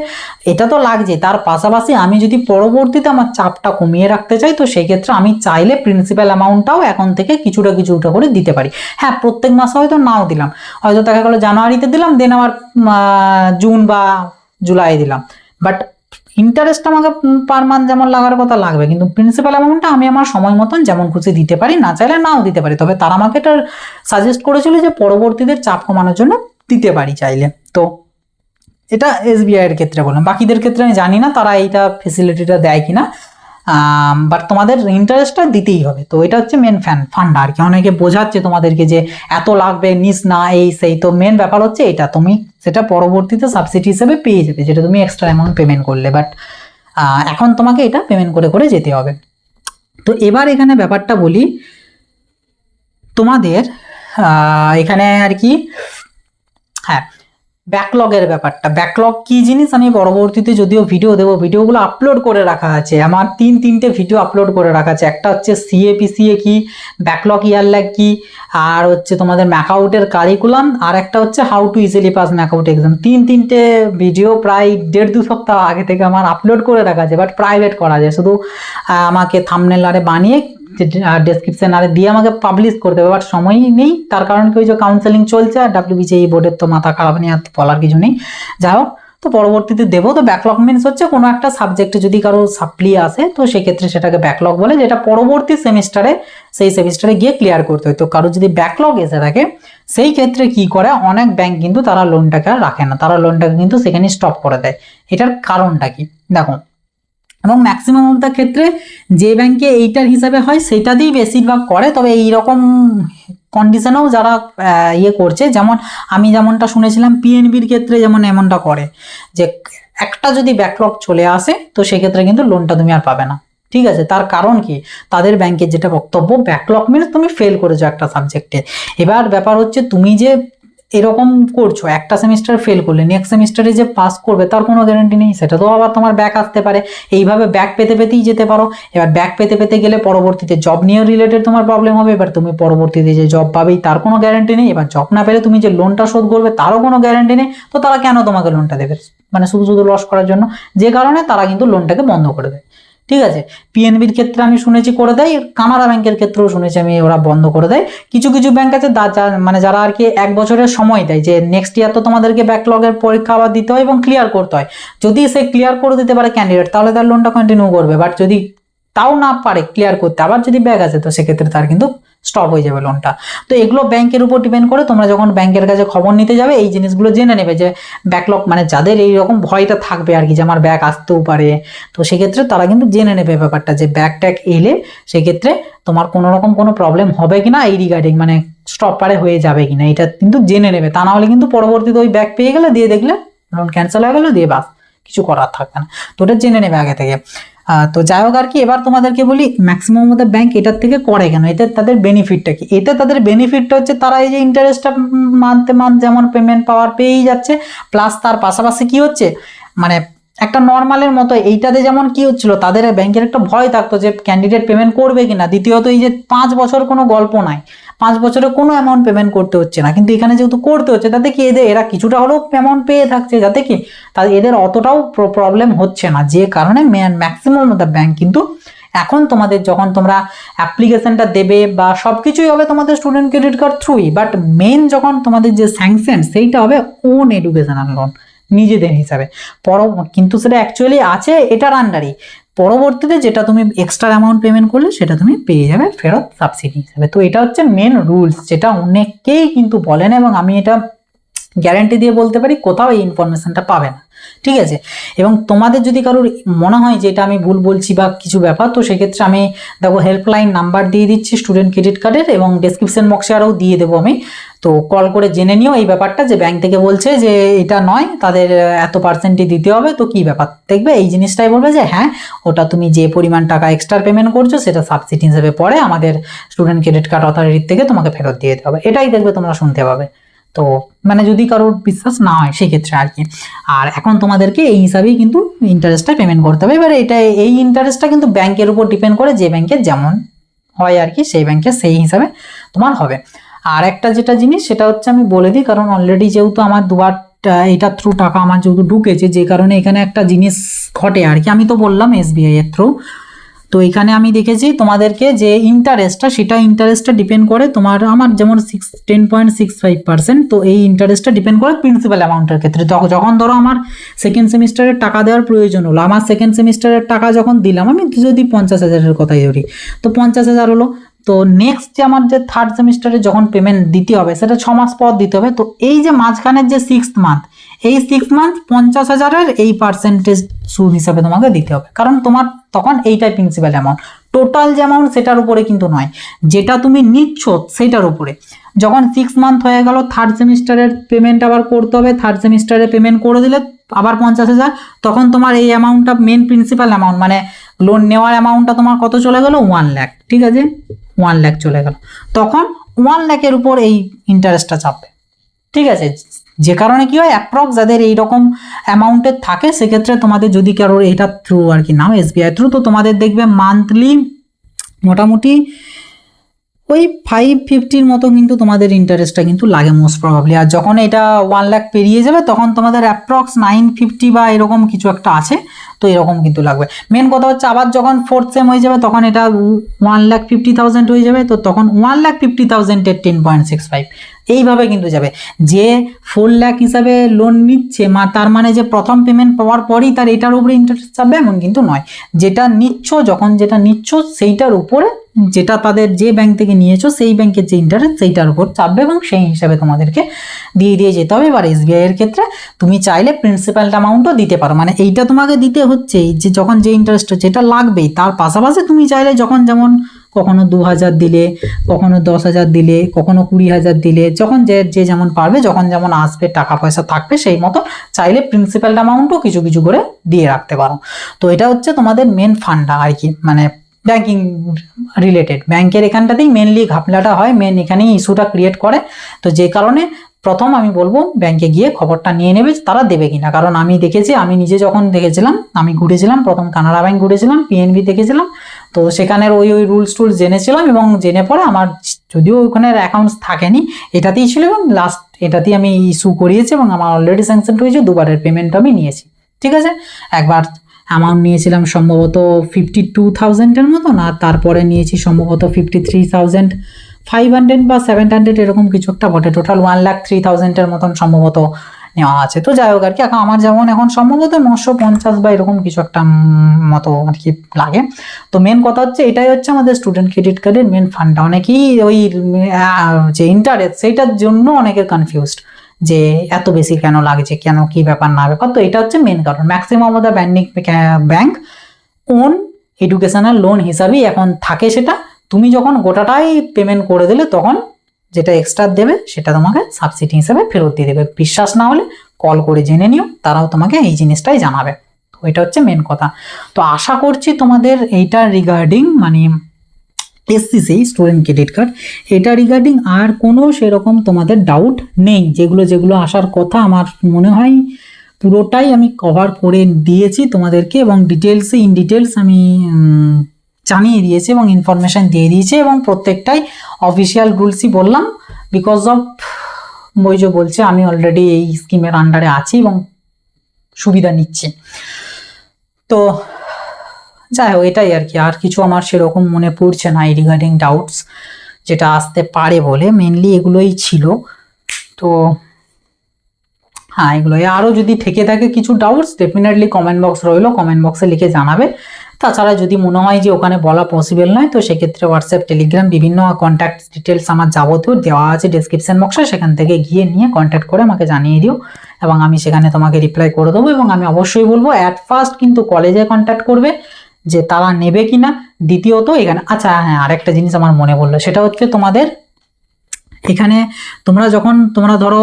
A: এটা তো লাগছে, তার পাশাপাশি আমি যদি পরবর্তীতে আমার চাপটা কমিয়ে রাখতে চাই, তো সেই ক্ষেত্রে আমি চাইলে প্রিন্সিপাল অ্যামাউন্টটাও এখন থেকে কিছুটা করে দিতে পারি। হ্যাঁ, প্রত্যেক মাসে হয়তো নাও দিলাম, হয়তো দেখা গেলো জানুয়ারিতে দিলাম, দেন আবার জুন বা জুলাই দিলাম, বাট ইন্টারেস্ট আমাকে পার মান্থ যেমন লাগার কথা লাগবে, কিন্তু প্রিন্সিপাল অ্যামাউন্টটা আমি আমার সময় মতন যেমন খুশি দিতে পারি, না চাইলে নাও দিতে পারি। তবে তারা আমাকে এটা সাজেস্ট করেছিল যে পরবর্তীতে চাপ কমানোর জন্য দিতে পারি চাইলে। তো এটা এসবিআই এর ক্ষেত্রে বললাম, বাকিদের ক্ষেত্রে আমি জানি না তারা এইটা ফেসিলিটিটা দেয় কিনা, বাট তোমাদের ইন্টারেস্টটা দিতেই হবে। তো এটা হচ্ছে মেন ফান্ডা আর কি। অনেকে বোঝাচ্ছে তোমাদেরকে যে এত লাগবে নিস না এই সেই, তো মেন ব্যাপার হচ্ছে এটা তুমি সেটা পরবর্তীতে সাবসিডি হিসেবে পেয়ে যাবে, যেটা তুমি এক্সট্রা অ্যামাউন্ট পেমেন্ট করলে, বাট এখন তোমাকে এটা পেমেন্ট করে যেতে হবে। তো এবার এখানে ব্যাপারটা বলি তোমাদের, এখানে আর কি, হ্যাঁ ব্যাকলগের ব্যাপারটা। ব্যাকলগ কি জিনিস আমি পরবর্তীতে যদিও ভিডিও দেবো, ভিডিওগুলো আপলোড করে রাখা আছে আমার, 3-3টে ভিডিও আপলোড করে রাখা আছে। একটা হচ্ছে সিএপিসিএ কি, ব্যাকলগ ইয়ারল্যাগ কি, আর হচ্ছে তোমাদের ম্যাকআউটের কারিকুলাম, আর একটা হচ্ছে how to easily pass MAKAUT exam. 3-3টে ভিডিও প্রায় 1.5-2 সপ্তাহ আগে থেকে আমার আপলোড করে রাখা আছে, বাট প্রাইভেট করা যায়, শুধু আমাকে থাম্বনেল আরে বানিয়ে ডেসক্রিপশন আরে দিয়ে আমাকে পাবলিশ করতে হবে, বাট সময়ই নেই। তার কারণ কি, ওই যে কাউন্সেলিং চলছে আর WBJEE বোর্ডের তো মাথা খারাপ নিয়ে আর বলার কিছু নেই। যাই হোক, তো পরবর্তীতে দেবো। তো ব্যাকলগ মিনস হচ্ছে কোনো একটা সাবজেক্টে যদি কারো সাপ্লি আসে, তো সেক্ষেত্রে সেটাকে ব্যাকলগ বলে, যেটা পরবর্তী সেমিস্টারে সেই সেমিস্টারে গিয়ে ক্লিয়ার করতে হয়। তো কারো যদি ব্যাকলগ এসে থাকে, সেই ক্ষেত্রে কি করে, অনেক ব্যাংক কিন্তু তারা লোনটাকে আর রাখে না, তারা লোনটাকে কিন্তু সেখানে স্টপ করে দেয়। এটার কারণটা কি দেখো, এবং ম্যাক্সিমাম অফ দ্য ক্ষেত্রে যে ব্যাংকে এইটার হিসাবে হয় সেটা দিয়েই বেশিরভাগ করে। তবে এইরকম কন্ডিশনেও যারা ইয়ে করছে, যেমন আমি যেমনটা শুনেছিলাম পিএনবির ক্ষেত্রে যেমন এমনটা করে যে একটা যদি ব্যাকলগ চলে আসে, তো সেক্ষেত্রে কিন্তু লোনটা তুমি আর পাবে না। ঠিক আছে, তার কারণ কি, তাদের ব্যাংকের যেটা বক্তব্য, ব্যাকলগ মিনস তুমি ফেল করেছো একটা সাবজেক্টে। এবার ব্যাপার হচ্ছে তুমি যে এরকম করছো, একটা সেমিস্টার ফেল করলে নেক্সট সেমিস্টারে যে পাস করবে তার কোনো গ্যারান্টি নেই, সেটা তো আবার তোমার ব্যাক আসতে পারে। এইভাবে ব্যাক পেতেই যেতে পারো। এবার ব্যাক পেতে গেলে পরবর্তীতে জব নিয়ে রিলেটেড তোমার প্রবলেম হবে। এবার তুমি পরবর্তীতে যে জব পাবেই তার কোনো গ্যারান্টি নেই। এবার জব না পেলে তুমি যে লোনটা শোধ করবে তারও কোনো গ্যারান্টি নেই। তো তারা কেন তোমাকে লোনটা দেবে, মানে শুধু লস করার জন্য, যে কারণে তারা কিন্তু লোনটাকে বন্ধ করে দেয়। ঠিক আছে, পিএনবির ক্ষেত্রে আমি শুনেছি করে দেয়, কানাড়া ব্যাংকের ক্ষেত্রেও শুনেছি আমি ওরা বন্ধ করে দেয়। কিছু ব্যাংক আছে মানে যারা আর কি 1 বছরের সময় দেয়, যে নেক্সট ইয়ার তো তোমাদেরকে ব্যাকলগের পরীক্ষা আবার দিতে হয় এবং ক্লিয়ার করতে হয়। যদি সে ক্লিয়ার করে দিতে পারে ক্যান্ডিডেট, তাহলে তার লোনটা কন্টিনিউ করবে। বাট যদি তাও না পারে ক্লিয়ার করতে, আবার যদি ব্যাক আছে, তো সেক্ষেত্রে তার কিন্তু স্টপ হয়ে যাবে লোনটা। তো এগুলো ব্যাংকের উপর ডিপেন্ড করে। তোমরা যখন ব্যাংকের কাছে খবর নিতে যাবে, এই জিনিসগুলো জেনে নেবে যে ব্যাকলগ, মানে যাদের এইরকম ভয়টা থাকবে আর কি যে আমার ব্যাক আসতেও পারে, তো সেক্ষেত্রে তারা কিন্তু জেনে নেবে ব্যাপারটা যে ব্যাক ট্যাক এলে সেক্ষেত্রে তোমার কোনো রকম কোনো প্রবলেম হবে কিনা এই রিগার্ডিং, মানে স্টপ পারে হয়ে যাবে কিনা, এটা কিন্তু জেনে নেবে। তা না হলে কিন্তু পরবর্তীতে ওই ব্যাক পেয়ে গেলে দিয়ে দেখলে লোন ক্যান্সেল হয়ে গেলো, দিয়ে বাস কিছু করার থাকবে না। তো ওটা জেনে নেবে আগে থেকে। তো যাই হোক আর কি, এবার তোমাদেরকে বলি ম্যাক্সিমাম আমাদের ব্যাংক এটার থেকে করে কেন, এতে তাদের বেনিফিটটা কি। এতে তাদের বেনিফিটটা হচ্ছে তারা এই যে ইন্টারেস্টটা মান্থ যেমন পেমেন্ট পাওয়ার পেয়েই যাচ্ছে, প্লাস তার পাশাপাশি কি হচ্ছে, মানে একটা নর্মালের মতো এইটাতে যেমন কি হচ্ছিল, তাদের ব্যাংকের একটা ভয় থাকতো যে ক্যান্ডিডেট পেমেন্ট করবে কিনা। দ্বিতীয়ত এই যে 5 বছর কোনো গল্প নাই, 5 বছরে কোনো অ্যামাউন্ট পেমেন্ট করতে হচ্ছে না, কিন্তু এখানে যেহেতু করতে হচ্ছে, তাতে কি এরা কিছুটা হলেও অ্যামাউন্ট পেয়ে থাকছে, যাতে কি তাদের এদের অতটাও প্রবলেম হচ্ছে না। যে কারণে ম্যাক্সিমাম দ্য ব্যাংক কিন্তু এখন তোমাদের যখন তোমরা অ্যাপ্লিকেশনটা দেবে বা সবকিছুই হবে তোমাদের স্টুডেন্ট ক্রেডিট কার্ড থ্রুই, বাট মেন যখন তোমাদের যে স্যাংশন সেইটা হবে ওন এডুকেশনাল লোন নিজেদের হিসাবে। কিন্তু সেটা অ্যাকচুয়ালি আছে এটার আন্ডারই, পরবর্তীতে যেটা তুমি এক্সট্রা অ্যামাউন্ট পেমেন্ট করলে সেটা তুমি পেয়ে যাবে ফেরত সাবসিডি হিসাবে। তো এটা হচ্ছে মেন রুলস, যেটা অনেকেই কিন্তু বলেন এবং আমি এটা গ্যারান্টি দিয়ে বলতে পারি কোথাও এই ইনফরমেশনটা পাবে না, ঠিক আছে। এবং তোমাদের যদি কারোর মনে হয় যে এটা আমি ভুল বলছি বা কিছু ব্যাপার, তো সেক্ষেত্রে আমি দেখো হেল্পলাইন নাম্বার দিয়ে দিচ্ছি স্টুডেন্ট ক্রেডিট কার্ডের, এবং ডেসক্রিপশন বক্সে আরও দিয়ে দেবো আমি। তো কল করে জেনে নিও এই ব্যাপারটা, যে ব্যাংক থেকে বলছে যে এটা নয়, তাদের এত পার্সেন্টই দিতে হবে, তো কি ব্যাপার। দেখবে এই জিনিসটাই বলবে যে হ্যাঁ, ওটা তুমি যে পরিমাণ টাকা এক্সট্রা পেমেন্ট করছো সেটা সাবসিডি হিসেবে পরে আমাদের স্টুডেন্ট ক্রেডিট কার্ড অথরিটি থেকে তোমাকে ফেরত দিয়ে দিতে হবে, এটাই দেখবে তোমরা শুনতে পাবে। তো মানে যদি কারোর বিশ্বাস না হয় সেক্ষেত্রে আর কি। আর এখন তোমাদেরকে এই হিসাবেই কিন্তু ইন্টারেস্টটা পেমেন্ট করতে হবে। এবার এটা এই ইন্টারেস্টটা কিন্তু ব্যাংকের উপর ডিপেন্ড করে, যে ব্যাংকের যেমন হয় আর কি, সেই ব্যাংকে সেই হিসাবে তোমার হবে। আর একটা যেটা জিনিস সেটা হচ্ছে আমি বলে দিই, কারণ অলরেডি যেহেতু আমার দুবার এইটার থ্রু টাকা আমার যেহেতু ঢুকেছে, যে কারণে এখানে একটা জিনিস ঘটে আর কি। আমি তো বললাম এসবিআই এর থ্রু, তো এখানে আমি দেখেছি তোমাদেরকে যে ইন্টারেস্টটা, সেটা ইন্টারেস্টটা ডিপেন্ড করে তোমার আমার যেমন 10.65%, তো এই ইন্টারেস্টটা ডিপেন্ড করে প্রিন্সিপাল অ্যামাউন্টের ক্ষেত্রে। যখন ধরো আমার সেকেন্ড সেমিস্টারের টাকা দেওয়ার প্রয়োজন হলো, আমার সেকেন্ড সেমিস্টারের টাকা যখন দিলাম, আমি যদি 50,000-এর কথাই ধরি, তো 50,000 হলো। তো নেক্সট যে আমার যে থার্ড সেমিস্টারে যখন পেমেন্ট দিতে হবে, সেটা 6 মাস পর দিতে হবে। তো এই যে মাঝখানের যে 6th মান্থ, এই 6 মান্থ 50,000-এর এই পার্সেন্টেজ সুদ হিসাবে তোমাকে দিতে হবে, কারণ তোমার তখন এইটাই প্রিন্সিপাল অ্যামাউন্ট। টোটাল যে অ্যামাউন্ট সেটার উপরে কিন্তু নয়, যেটা তুমি নিচ্ছ সেইটার উপরে। যখন 6 মান্থ হয়ে গেল, থার্ড সেমিস্টারের পেমেন্ট আবার করতে হবে, থার্ড সেমিস্টারে পেমেন্ট করে দিলে আবার 50,000, তখন তোমার এই অ্যামাউন্টটা মেন প্রিন্সিপাল অ্যামাউন্ট, মানে লোন নেওয়ার অ্যামাউন্টটা তোমার কত চলে গেল, 1 লাখ, ঠিক আছে, 1 লাখ চলে গেল। তখন 1 লাখের উপর এই ইন্টারেস্টটা চাপবে, ঠিক আছে। যে কারণে কি হয়, অ্যাপ্রক্স যাদের এইরকম অ্যামাউন্টের থাকে, সেক্ষেত্রে তোমাদের যদি কারোর এটা থ্রু আর কি নাও এসবিআই থ্রু, তো তোমাদের দেখবে মান্থলি মোটামুটি ওই 550-র মতো কিন্তু তোমাদের ইন্টারেস্টটা কিন্তু লাগে মোস্ট প্রবাবলি। আর যখন এটা 1 লাখ পেরিয়ে যাবে, তখন তোমাদের অ্যাপ্রক্স 950 বা এরকম কিছু একটা আছে, তো এরকম কিন্তু লাগবে। মেন কথা হচ্ছে আবার যখন 4th সেম হয়ে যাবে, তখন এটা 1,50,000 হয়ে যাবে, তো তখন 1,50,000-এর 10.65 এইভাবে কিন্তু যাবে। যে 4 লাখ হিসাবে লোন নিচ্ছে, তার মানে যে প্রথম পেমেন্ট পাওয়ার পরেই তার এটার উপরে ইন্টারেস্ট চাপবে এমন কিন্তু নয়। যেটা নিচ্ছ, যখন যেটা নিচ্ছ সেইটার উপরে, যেটা তাদের যে ব্যাংক থেকে নিয়েছো সেই ব্যাংকের যে ইন্টারেস্ট সেইটার উপর চাপবে, এবং সেই হিসাবে তোমাদেরকে দিয়ে যেতে হবে। এবার এসবিআই এর ক্ষেত্রে তুমি চাইলে প্রিন্সিপাল অ্যামাউন্টও দিতে পারো, মানে এইটা তোমাকে দিতে হচ্ছে যে যখন যে ইন্টারেস্ট হচ্ছে এটা লাগবেই, তার পাশাপাশি তুমি চাইলে যখন যেমন কখনো 2,000 দিলে, কখনো 10,000 দিলে, কখনো 20,000 দিলে, যখন যে যেমন পারবে, যখন যেমন আসবে টাকা পয়সা থাকবে, সেই মতো চাইলে প্রিন্সিপাল অ্যামাউন্টও কিছু কিছু করে দিয়ে রাখতে পারো। তো এটা হচ্ছে তোমাদের মেন ফান্ডা আর কি, মানে ব্যাংকিং রিলেটেড। ব্যাংকের এখানটাতেই মেনলি ঘাপলাটা হয়, মেন এখানেই ইস্যুটা ক্রিয়েট করে। তো যে কারণে প্রথম আমি বলবো ব্যাংকে গিয়ে খবরটা নিয়ে নেবে তারা দেবে কিনা, কারণ আমি দেখেছি, আমি নিজে যখন দেখেছিলাম, আমি ঘুরেছিলাম প্রথম কানাড়া ব্যাংক ঘুরেছিলাম, পিএনবি দেখেছিলাম, তো সেখানের ওই রুলস টুলস জেনেছিলাম, এবং জেনে পরে আমার যদিও ওখানে অ্যাকাউন্টস থাকেনি, এটাতেই ছিল, এবং লাস্ট এটাতেই আমি ইস্যু করিয়েছি, এবং আমার অলরেডি স্যাংশন হয়েছে, দুবারের পেমেন্ট আমি নিয়েছি, ঠিক আছে। একবার অ্যামাউন্ট নিয়েছিলাম সম্ভবত 52,000-এর মতন, আর তারপরে নিয়েছি সম্ভবত 53,500 বা 700 এরকম কিছু একটা বটে, টোটাল 1,03,000-এর মতন সম্ভবত নেওয়া আছে। তো যাই হোক আর কি, আমার যেমন এখন সম্ভবত 950 বা এরকম কিছু একটা মতো আর কি লাগে। তো মেন কথা হচ্ছে এটাই হচ্ছে আমাদের স্টুডেন্ট ক্রেডিট কার্ডের মেন ফান্ডটা। অনেকেই ওই যে ইন্টারেস্ট, সেইটার জন্য অনেকের কনফিউজড যে এত বেশি কেন লাগছে, কেন, কি ব্যাপার না ব্যাপার। তো এটা হচ্ছে মেন কারণ। Maximum of the bank own educational loan হিসাবেই এখন থাকে সেটা। তুমি যখন গোটাটাই পেমেন্ট করে দিলে, তখন যেটা এক্সট্রা দেবে সেটা তোমাকে সাবসিডি হিসেবে ফেরত দিয়ে দেবে। বিশ্বাস না হলে কল করে জেনে নিও, তারাও তোমাকে এই জিনিসটাই জানাবে। তো এটা হচ্ছে মেন কথা। তো আশা করছি তোমাদের এইটা রিগার্ডিং, মানে এসসিসি স্টুডেন্ট ক্রেডিট কার্ড, এটা রিগার্ডিং আর কোনো সেরকম তোমাদের ডাউট নেই। যেগুলো আসার কথা আমার মনে হয় পুরোটাই আমি কভার করে দিয়েছি তোমাদেরকে, এবং ইন ডিটেলস আমি জানিয়ে দিয়েছি এবং ইনফরমেশন দিয়ে দিয়েছি, এবং প্রত্যেকটাই অফিসিয়াল রুলসই বললাম। বিকজ অফ বইজো বলছে আমি অলরেডি এই স্কিমের আন্ডারে আছি এবং সুবিধা নিচ্ছি। তো যাই হোক, এটাই আর কি, আর কিছু আমার সেরকম মনে পড়ছে না এই রিগার্ডিং ডাউটস যেটা আসতে পারে বলে। মেনলি এগুলোই ছিল। তো হ্যাঁ, এগুলোই। আরও যদি থেকে থাকে কিছু ডাউটস, ডেফিনেটলি কমেন্ট বক্স রইলো, কমেন্ট বক্সে লিখে জানাবে। তাছাড়া যদি মনে হয় যে ওখানে বলা পসিবল নয়, তো সেক্ষেত্রে হোয়াটসঅ্যাপ, টেলিগ্রাম, বিভিন্ন কন্ট্যাক্ট ডিটেলস আমার যাবতীয় দেওয়া আছে ডেসক্রিপশন বক্সে, সেখান থেকে গিয়ে নিয়ে কন্ট্যাক্ট করে আমাকে জানিয়ে দিও এবং আমি সেখানে তোমাকে রিপ্লাই করে দেবো। এবং আমি অবশ্যই বলবো অ্যাট ফার্স্ট কিন্তু কলেজে কন্ট্যাক্ট করবে যে তারা নেবে কিনা। দ্বিতীয়ত এখানে আচ্ছা হ্যাঁ, আরেকটা জিনিস আমার মনে পড়লো, সেটা হচ্ছে তোমাদের এখানে তোমরা ধরো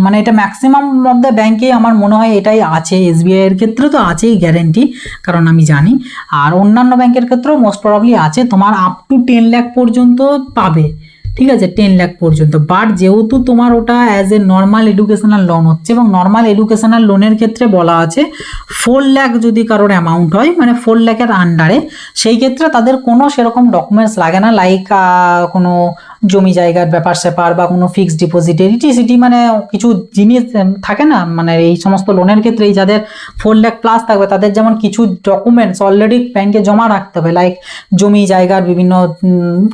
A: মানে এটা ম্যাক্সিমাম মধ্যে ব্যাংকে আমার মনে হয় এটাই আছে, এসবিআই এর ক্ষেত্রে তো আছেই গ্যারেন্টি, কারণ আমি জানি, আর অন্যান্য ব্যাংকের ক্ষেত্রেও মোস্ট প্রবাবলি আছে, তোমার আপ টু 10 লাখ পর্যন্ত পাবে, ঠিক আছে, 10 লাখ পর্যন্ত। বাট যেহেতু তোমার ওটা as a normal educational loan হচ্ছে, এবং নর্মাল এডুকেশনাল লোনের ক্ষেত্রে বলা আছে 4 লাখ যদি কারোর অ্যামাউন্ট হয়, মানে 4 লাখের আন্ডারে, সেই ক্ষেত্রে তাদের কোনো সেরকম ডকুমেন্টস লাগে না, লাইক কোনো জমি জায়গার ব্যাপার স্যাপার বা কোনো ফিক্সড ডিপোজিট, ইটিসিটি, মানে কিছু জিনিস থাকে না, মানে এই সমস্ত লোনের ক্ষেত্রে যাদের 4 লাখ প্লাস থাকবে তাদের যেমন কিছু ডকুমেন্টস অলরেডি ব্যাংকে জমা রাখতে হবে, লাইক জমি জায়গার বিভিন্ন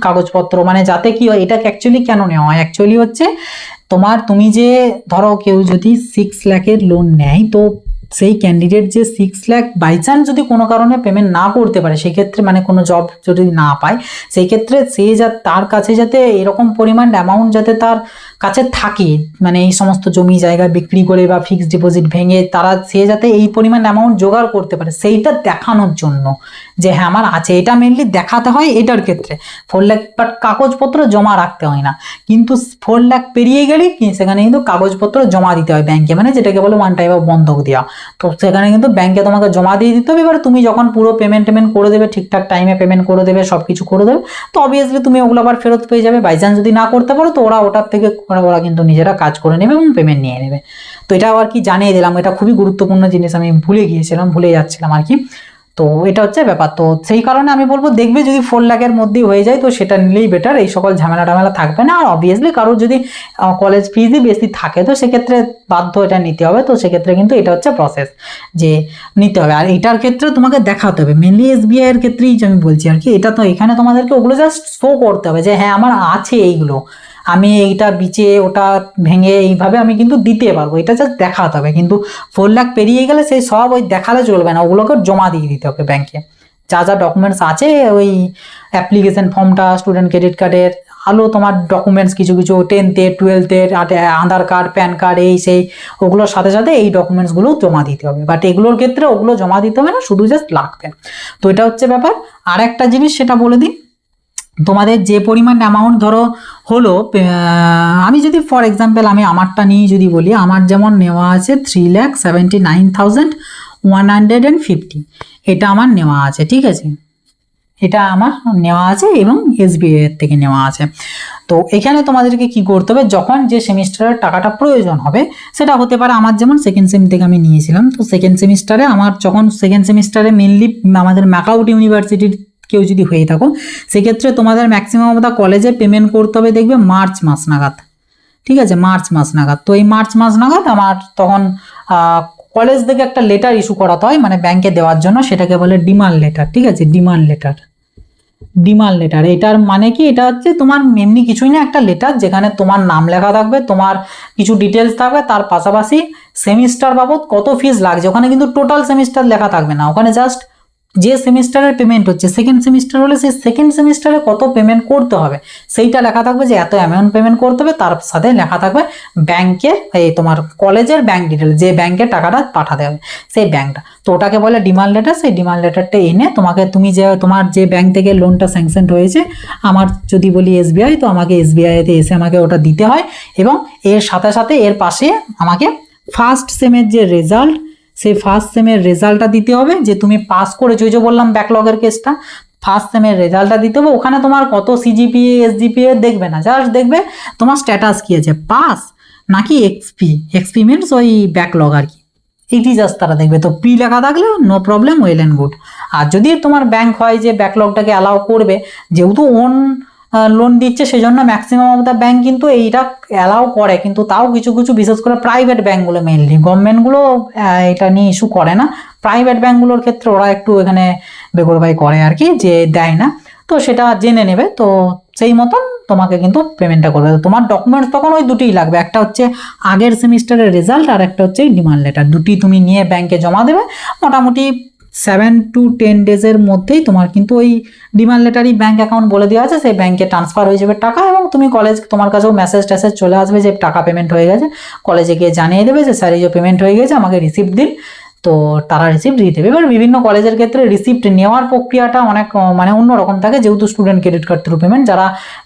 A: কাগজপত্র, মানে যাতে কি হয়, এটাকে অ্যাকচুয়ালি কেন নেওয়া হয়, অ্যাকচুয়ালি হচ্ছে তুমি যে ধরো কেউ যদি 6 লাখের লোন নেয়, তো সেই ক্যান্ডিডেট যে 6 লাখ বাই চান্স যদি কোনো কারণে পেমেন্ট না করতে পারে, সেক্ষেত্রে মানে কোনো জব যদি না পায়, সেই ক্ষেত্রে তার কাছে যাতে এরকম পরিমাণ অ্যামাউন্ট যাতে তার কাছে থাকে, মানে এই সমস্ত জমি জায়গা বিক্রি করে বা ফিক্সড ডিপোজিট ভেঙে সে যাতে এই পরিমাণ অ্যামাউন্ট জোগাড় করতে পারে, সেইটা দেখানোর জন্য যে হ্যাঁ আমার আছে, এটা মেনলি দেখাতে হয় এটার ক্ষেত্রে। 4 লাখ বাট কাগজপত্র জমা রাখতে হয় না, কিন্তু 4 লাখ পেরিয়ে গেলে সেখানে কিন্তু কাগজপত্র জমা দিতে হয় ব্যাংকে, মানে যেটাকে বলে ওয়ান টাইপ অফ বন্ধক দেওয়া। তো সেখানে কিন্তু ব্যাংকে তোমাকে জমা দিয়ে দিতে হবে। এবার তুমি যখন পুরো পেমেন্ট করে দেবে, ঠিকঠাক টাইমে পেমেন্ট করে দেবে, সব কিছু করে দেবে, তো অবভিয়াসলি তুমি ওগুলো আবার ফেরত পেয়ে যাবে। বাই চান্স যদি না করতে পারো, তো ওটার থেকে ওরা কিন্তু নিজেরা কাজ করে নেবে এবং পেমেন্ট নিয়ে নেবে। তো এটাও আর কি জানিয়ে দিলাম, এটা খুবই গুরুত্বপূর্ণ জিনিস, আমি ভুলে যাচ্ছিলাম আর কি। তো এটা হচ্ছে ব্যাপার। তো সেই কারণে আমি বলবো দেখবে যদি 4 লাখের মধ্যেই হয়ে যায়, তো সেটা নিলেই বেটার, এই সকল ঝামেলা থাকবে না। আর অবভিয়াসলি কারোর যদি কলেজ ফিজই বেশি থাকে, তো সেক্ষেত্রে বাধ্য এটা নিতে হবে। তো সেক্ষেত্রে কিন্তু এটা হচ্ছে প্রসেস যে নিতে হবে। আর এটার ক্ষেত্রে তোমাকে দেখাতে হবে, মেনলি এসবিআই এর ক্ষেত্রেই আমি বলছি আর কি। এটা তো এখানে তোমাদেরকে ওগুলো জাস্ট শো করতে হবে যে হ্যাঁ আমার আছে এইগুলো, আমি এইটা বিচে ওটা ভেঙে এইভাবে আমি কিন্তু দিতে পারবো, এটা জাস্ট দেখাতে হবে। কিন্তু 4 লাখ পেরিয়ে গেলে সেই সব ওই দেখালে চলবে না, ওগুলোকে জমা দিয়ে দিতে হবে ব্যাংকে। যা ডকুমেন্টস আছে, ওই অ্যাপ্লিকেশন ফর্মটা, স্টুডেন্ট ক্রেডিট কার্ডের তোমার ডকুমেন্টস কিছু 10th-এর 12th-এর আধার কার্ড, প্যান কার্ড, এই সেই, ওগুলোর সাথে সাথে এই ডকুমেন্টসগুলো জমা দিতে হবে। বাট এগুলোর ক্ষেত্রে ওগুলো জমা দিতে হবে না, শুধু জাস্ট লাগবে। তো এটা হচ্ছে ব্যাপার। আর একটা জিনিস সেটা বলে দিই, তোমাদের যে পরিমাণ অ্যামাউন্ট ধরো হলো, আমি যদি ফর এক্সাম্পল আমি আমারটা নিয়ে যদি বলি, আমার যেমন নেওয়া আছে 3,79,150, এটা আমার নেওয়া আছে, ঠিক আছে, এটা আমার নেওয়া আছে এবং এসবিআই এর থেকে নেওয়া আছে। তো এখানে তোমাদেরকে কি করতে হবে, যখন যে সেমিস্টারের টাকাটা প্রয়োজন হবে, সেটা হতে পারে আমার যেমন সেকেন্ড সেম থেকে আমি নিয়েছিলাম, তো সেকেন্ড সেমিস্টারে আমার যখন সেকেন্ড সেমিস্টারে মেনলি আমাদের ম্যাকআউট ইউনিভার্সিটির কেউ যদি হয়ে থাকো, সেক্ষেত্রে তোমাদের ম্যাক্সিমাম কলেজে পেমেন্ট করতে হবে দেখবে মার্চ মাস নাগাদ, ঠিক আছে, মার্চ মাস নাগাদ। তো এই মার্চ মাস নাগাদ আমার তখন কলেজ থেকে একটা লেটার ইস্যু করাতে হয়, মানে ব্যাংকে দেওয়ার জন্য, সেটাকে বলে ডিমান্ড লেটার, ঠিক আছে, ডিমান্ড লেটার। এটার মানে কি, এটা হচ্ছে তোমার এমনি কিছুই না, একটা লেটার যেখানে তোমার নাম লেখা থাকবে, তোমার কিছু ডিটেলস থাকবে, তার পাশাপাশি সেমিস্টার বাবদ কত ফিস লাগছে, ওখানে কিন্তু টোটাল সেমিস্টার লেখা থাকবে না, ওখানে জাস্ট যে সেমিস্টারের পেমেন্ট হচ্ছে, সেকেন্ড সেমিস্টার হলে সেই সেকেন্ড সেমিস্টারে কত পেমেন্ট করতে হবে সেইটা লেখা থাকবে, যে এত অ্যামাউন্ট পেমেন্ট করতে হবে, তার সাথে লেখা থাকবে ব্যাংকের, এই তোমার কলেজের ব্যাংক ডিটেল, যে ব্যাংকে টাকাটা পাঠাতে হবে সেই ব্যাংকটা, তো ওটাকে বলে ডিমান্ড লেটার। সেই ডিমান্ড লেটারটা এনে তোমার যে ব্যাংক থেকে লোনটা স্যাংশন হয়েছে, আমার যদি বলি এসবিআই, তো আমাকে এসবিআইতে এসে আমাকে ওটা দিতে হয়, এবং এর সাথে সাথে এর পাশে আমাকে ফার্স্ট সেমের যে রেজাল্ট, সেই ফার্স্ট সেমের রেজাল্টটা দিতে হবে, যে তুমি পাস করেছো, ওই যে বললাম ব্যাকলগের কেসটা, ফার্স্ট সেমের রেজাল্টটা দিতে হবে। ওখানে তোমার কত সিজিপিএ এসজিপিএ দেখবে না, জাস্ট দেখবে তোমার স্ট্যাটাস কি আছে, পাস নাকি এক্সপি মিনস ওই ব্যাকলগ আর কি, এইটি জাস্ট তারা দেখবে। তো পি লেখা থাকলে no problem, well and good. আর যদি তোমার ব্যাংক হয় যে ব্যাকলগটাকে অ্যালাউ করবে, যেহেতু ওন লোন দিচ্ছে, সেই জন্য ম্যাক্সিমাম অফ দ্য ব্যাংক কিন্তু এইটা অ্যালাউ করে, কিন্তু তাও কিছু বিশেষ করে প্রাইভেট ব্যাংকগুলো, মেইনলি গভর্নমেন্টগুলো এটা নিয়ে ইস্যু করে না, প্রাইভেট ব্যাংকগুলোর ক্ষেত্রে ওরা একটু এখানে বেগরবাই করে আর কি, যে দেয় না, তো সেটা জেনে নেবে। তো সেই মতন তোমাকে কিন্তু পেমেন্টটা করবে। তোমার ডকুমেন্টস তখন ওই দুটিই লাগবে, একটা হচ্ছে আগের সেমিস্টারের রেজাল্ট, আর একটা হচ্ছে ডিমান্ড লেটার, দুটি তুমি নিয়ে ব্যাংকে জমা দেবে। মোটামুটি 7 to 10 ডেজের মধ্যেই তোমার কিন্তু ওই ডিমান্ড লেটারই ব্যাংক অ্যাকাউন্ট বলে দেওয়া আছে, সেই ব্যাংকে ট্রান্সফার হয়ে যাবে টাকা, এবং তুমি কলেজ, তোমার কাছেও মেসেজ টেসেজ চলে আসবে যে টাকা পেমেন্ট হয়ে গেছে, কলেজে গিয়ে জানিয়ে দেবে যে স্যার এই যে পেমেন্ট হয়ে গেছে, আমাকে রিসিপ্ট দিন, তো তারা রিসিপ্ট দিয়ে দেবে। এবার বিভিন্ন কলেজের ক্ষেত্রে রিসিপ্ট নেওয়ার প্রক্রিয়াটা অনেক মানে অন্যরকম থাকে, যেহেতু student credit card through payment, যারা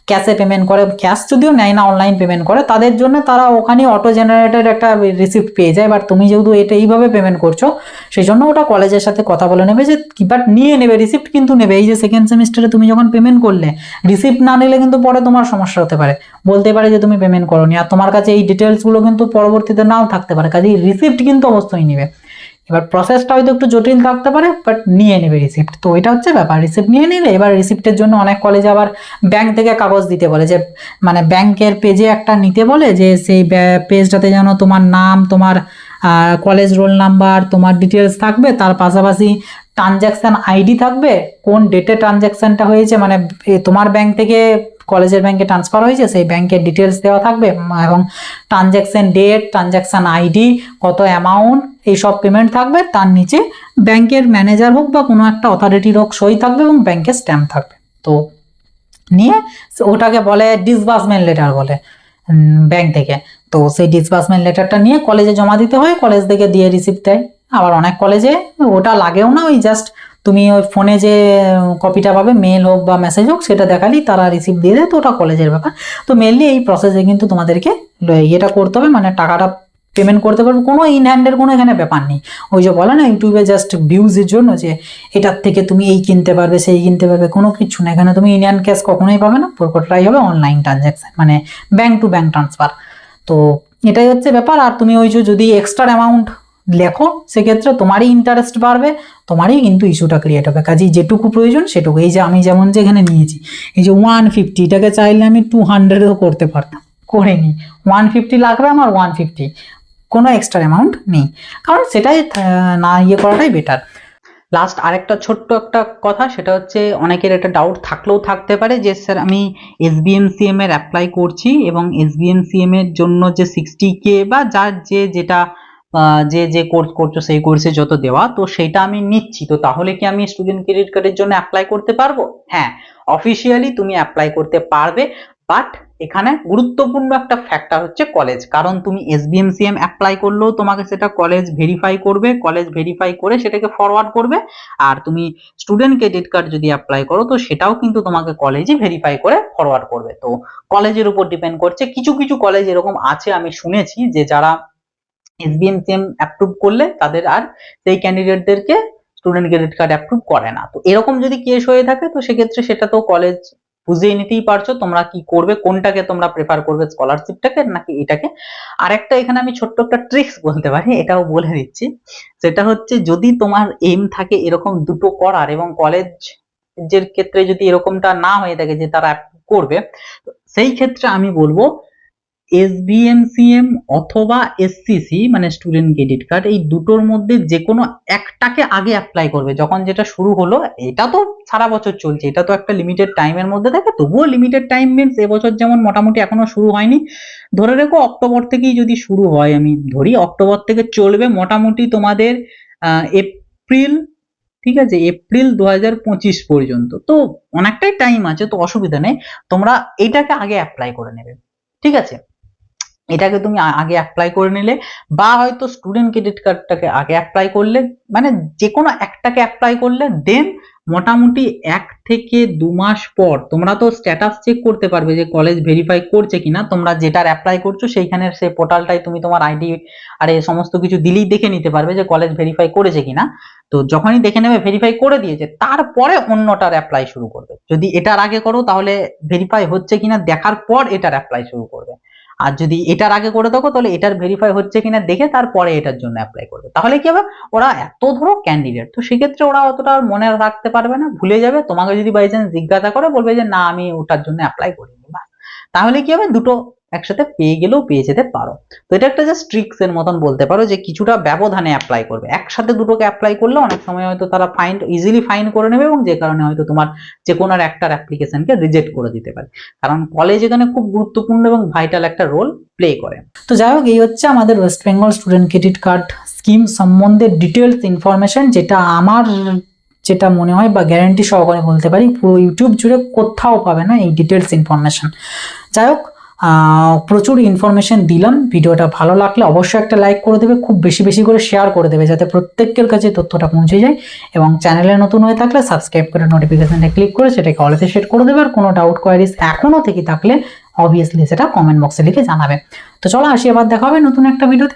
A: ক্যাশে পেমেন্ট করে, ক্যাশ যদিও নেয় না, অনলাইন পেমেন্ট করে, তাদের জন্য তারা ওখানে অটো জেনারেটেড একটা রিসিপ্ট পেয়ে যায়। বাট তুমি যেহেতু এটা এইভাবে পেমেন্ট করছো, সেই জন্য ওটা কলেজের সাথে কথা বলে নেবে যে বাট নিয়ে নেবে, রিসিপ্ট কিন্তু নেবে। এই যে সেকেন্ড সেমিস্টারে তুমি যখন পেমেন্ট করলে রিসিপ্ট না নিলে কিন্তু পরে তোমার সমস্যা হতে পারে, বলতে পারে যে তুমি পেমেন্ট করোনি, আর তোমার কাছে এই ডিটেলসগুলো কিন্তু পরবর্তীতে নাও থাকতে পারে, কাজেই রিসিপ্ট কিন্তু অবশ্যই নিবে। এবার প্রসেসটা হয়তো একটু জটিল থাকতে পারে, বাট নিয়ে নেবে রিসিপ্ট। তো এটা হচ্ছে ব্যাপার, রিসিপ্ট নিয়ে নিলে এবার রিসিপ্টের জন্য অনেক কলেজে আবার ব্যাংক থেকে কাগজ দিতে বলে, যে মানে ব্যাংকের পেজে একটা নিতে বলে, যে সেই পেজটাতে যেন তোমার নাম, তোমার কলেজ রোল নাম্বার, তোমার ডিটেলস থাকবে, তার পাশাপাশি ট্রানজ্যাকশান আইডি থাকবে, কোন ডেটে ট্রানজ্যাকশানটা হয়েছে, মানে তোমার ব্যাংক থেকে কলেজের ব্যাংকে ট্রান্সফার হয়েছে সেই ব্যাংকের ডিটেলস দেওয়া থাকবে, এবং ট্রানজ্যাকশান ডেট, ট্রানজ্যাকশান আইডি, কত অ্যামাউন্ট, এইসব পেমেন্ট থাকবে। তার নিচে ব্যাংকের ম্যানেজার হোক বা কোনো একটা অথরিটির হোক সই থাকবে, এবং ব্যাংকের স্ট্যাম্প থাকবে। তো নিয়ে ওটাকে বলে ডিসবার্সমেন্ট লেটার বলে ব্যাংক থেকে। তো সেই ডিসবার্সমেন্ট লেটারটা নিয়ে কলেজে জমা দিতে হয়, কলেজ থেকে দিয়ে রিসিপ্ট দেয়। আবার অনেক কলেজে ওটা লাগেও না, ওই জাস্ট তুমি ওই ফোনে যে কপিটা পাবে, মেল হোক বা মেসেজ হোক, সেটা দেখালেই তারা রিসিপ্ট দিয়ে দেয়। তো ওটা কলেজের ব্যাপার। তো মেনলি এই প্রসেসে কিন্তু তোমাদেরকে এটা করতে হবে, মানে টাকাটা পেমেন্ট করতে পারবে, কোনো ইন হ্যান্ডের কোনো এখানে ব্যাপার নেই। ওই যে বলে না ইউটিউবে জাস্ট ভিউজের জন্য যে এটার থেকে তুমি এই কিনতে পারবে, সেই কিনতে পারবে, কোনো কিছু না। এখানে তুমি ইন্ডিয়ান ক্যাশ কখনোই পাবে না, পুরোটাই হবে অনলাইন ট্রানজ্যাকশন, মানে ব্যাংক টু ব্যাংক ট্রান্সফার। তো এটাই হচ্ছে ব্যাপার। আর তুমি ওই যে যদি এক্সট্রা অ্যামাউন্ট লেখো, সেক্ষেত্রে তোমারই ইন্টারেস্ট বাড়বে, তোমারই কিন্তু ইস্যুটা ক্রিয়েট হবে। কাজেই যেটুকু প্রয়োজন সেটুকু, এই যে আমি যেমন যে এখানে নিয়েছি, এই যে 150, এটাকে চাইলে আমি 200-ও করতে পারতাম, করিনি। 150 লাগবে আমার, 150, কোনো এক্সট্রা অ্যামাউন্ট নেই, কারণ সেটাই না ইয়ে করাটাই বেটার। লাস্ট আরেকটা ছোট্ট একটা কথা, সেটা হচ্ছে অনেকের একটা ডাউট থাকলেও থাকতে পারে যে স্যার আমি SBMCM এর অ্যাপ্লাই করছি, এবং SBMCM এর জন্য যে 60K বা যার যেটা যে যে কোর্স করছো সেই কোর্সে যত দেওয়া, তো সেটা আমি নিচ্ছি, তো তাহলে কি আমি স্টুডেন্ট ক্রেডিট কার্ডের জন্য অ্যাপ্লাই করতে পারবো? হ্যাঁ, অফিসিয়ালি তুমি অ্যাপ্লাই করতে পারবে, বাট এখানে গুরুত্বপূর্ণ একটা ফ্যাক্টর হচ্ছে কলেজ। কারণ তুমি SBMCM অ্যাপ্লাই করলেও তোমাকে সেটা কলেজ ভেরিফাই করবে, কলেজ ভেরিফাই করে সেটাকে ফরওয়ার্ড করবে। আর তুমি স্টুডেন্ট ক্রেডিট কার্ড যদি অ্যাপ্লাই করো, তো সেটাও কিন্তু তোমাকে কলেজই ভেরিফাই করে ফরওয়ার্ড করবে। তো কলেজের উপর ডিপেন্ড করছে। কিছু কিছু কলেজ এরকম আছে, আমি শুনেছি, যে যারা SBMCM অ্যাপ্রুভ করলে তাদের আর সেই ক্যান্ডিডেটদেরকে স্টুডেন্ট ক্রেডিট কার্ড অ্যাপ্রুভ করে না। তো এরকম যদি কেস হয়ে থাকে, তো সেক্ষেত্রে সেটা তো কলেজ বুঝিয়ে নিতেই পারছো তোমরা কি করবে, কোনটাকে তোমরা প্রেফার করবে, স্কলারশিপটাকে নাকি এটাকে। আরেকটা এখানে আমি ছোট্ট একটা ট্রিক্স বলতে পারি, এটাও বলে দিচ্ছি। সেটা হচ্ছে যদি তোমার এইম থাকে এরকম দুটো করার, এবং কলেজের ক্ষেত্রে যদি এরকমটা না হয়ে থাকে যে তারা অ্যাপ্রুভ করবে, সেই ক্ষেত্রে আমি বলবো SBMCM অথবা SCC মানে স্টুডেন্ট ক্রেডিট কার্ড, এই দুটোর মধ্যে যে কোনো একটাকে আগে অ্যাপ্লাই করবে। যখন যেটা শুরু হলো, এটা তো সারা বছর চলছে, এটা তো একটা লিমিটেড টাইমের মধ্যে থাকে, তবুও লিমিটেড টাইম মিনস এবছর যেমন মোটামুটি এখনো শুরু হয়নি, ধরে রেখো অক্টোবর থেকেই যদি শুরু হয়, আমি ধরি অক্টোবর থেকে চলবে মোটামুটি তোমাদের এপ্রিল, ঠিক আছে, এপ্রিল 2025 পর্যন্ত, তো অনেকটাই টাইম আছে, তো অসুবিধা নেই। তোমরা এটাকে আগে অ্যাপ্লাই করে নেবে, ঠিক আছে। এটাকে তুমি আগে অ্যাপ্লাই করে নিলে, বা হয়তো স্টুডেন্ট ক্রেডিট কার্ডটাকে আগে অ্যাপ্লাই করলে, মানে যে কোনো একটাকে অ্যাপ্লাই করলে, দেন মোটামুটি 1 থেকে 2 মাস পর তোমরা তো স্ট্যাটাস চেক করতে পারবে যে কলেজ ভেরিফাই করছে কিনা। তোমরা যেটার অ্যাপ্লাই করছো সেইখানের সেই পোর্টালটাই তুমি তোমার আইডি আর এই সমস্ত কিছু দিলেই দেখে নিতে পারবে যে কলেজ ভেরিফাই করেছে কিনা। তো যখনই দেখে নেবে ভেরিফাই করে দিয়েছে, তারপরে অন্যটার অ্যাপ্লাই শুরু করবে। যদি এটার আগে করো তাহলে ভেরিফাই হচ্ছে কিনা দেখার পর এটার অ্যাপ্লাই শুরু করবে, আর যদি এটার আগে করে থাকো তাহলে এটার ভেরিফাই হচ্ছে কিনা দেখে তারপরে এটার জন্য অ্যাপ্লাই করবে। তাহলে কি হবে, ওরা এত ধরো ক্যান্ডিডেট, তো সেক্ষেত্রে ওরা অতটা মনে রাখতে পারবে না, ভুলে যাবে। তোমাকে যদি বাই চান্স জিজ্ঞাসা করে বলবে যে না আমি ওটার জন্য অ্যাপ্লাই করিনি, বা তাহলে কি হবে, দুটো একসাথে পেয়ে গেলেও পেয়ে যেতে পারো। তো এটা একটা জাস্ট ট্রিক্স এর মতন বলতে পারো, যে কিছুটা ব্যবধানে অ্যাপ্লাই করবে। একসাথে দুটোকে অ্যাপ্লাই করলে অনেক সময় হয়তো তারা ইজিলি ফাইন করে নেবে, এবং যে কারণে হয়তো তোমার যে কোনো একটার অ্যাপ্লিকেশনকে রিজেক্ট করে দিতে পারে, কারণ কলেজ এখানে খুব গুরুত্বপূর্ণ এবং ভাইটাল একটা রোল প্লে করে। তো যাই হোক, এই হচ্ছে আমাদের West Bengal student credit card scheme সম্বন্ধে ডিটেলস ইনফরমেশন, যেটা আমার যেটা মনে হয় বা গ্যারান্টি সহকারে বলতে পারি পুরো ইউটিউব জুড়ে কোথাও পাবে না এই ডিটেলস ইনফরমেশন। যাই হোক, প্রচুর ইনফরমেশন দিলাম। ভিডিওটা ভালো লাগলে অবশ্যই একটা লাইক করে দেবে, খুব বেশি বেশি করে শেয়ার করে দেবে যাতে প্রত্যেকের কাছে তথ্যটা পৌঁছে যায়, এবং চ্যানেলে নতুন হয়ে থাকলে সাবস্ক্রাইব করে নোটিফিকেশনটা ক্লিক করে সেটাকে অলতে সেট করে দেবে। আর কোনো ডাউট কোয়ারিজ এখনও থেকে থাকলে অবভিয়াসলি সেটা কমেন্ট বক্সে লিখে জানাবে। তো চলো আসি, আবার দেখা হবে নতুন একটা ভিডিওতে।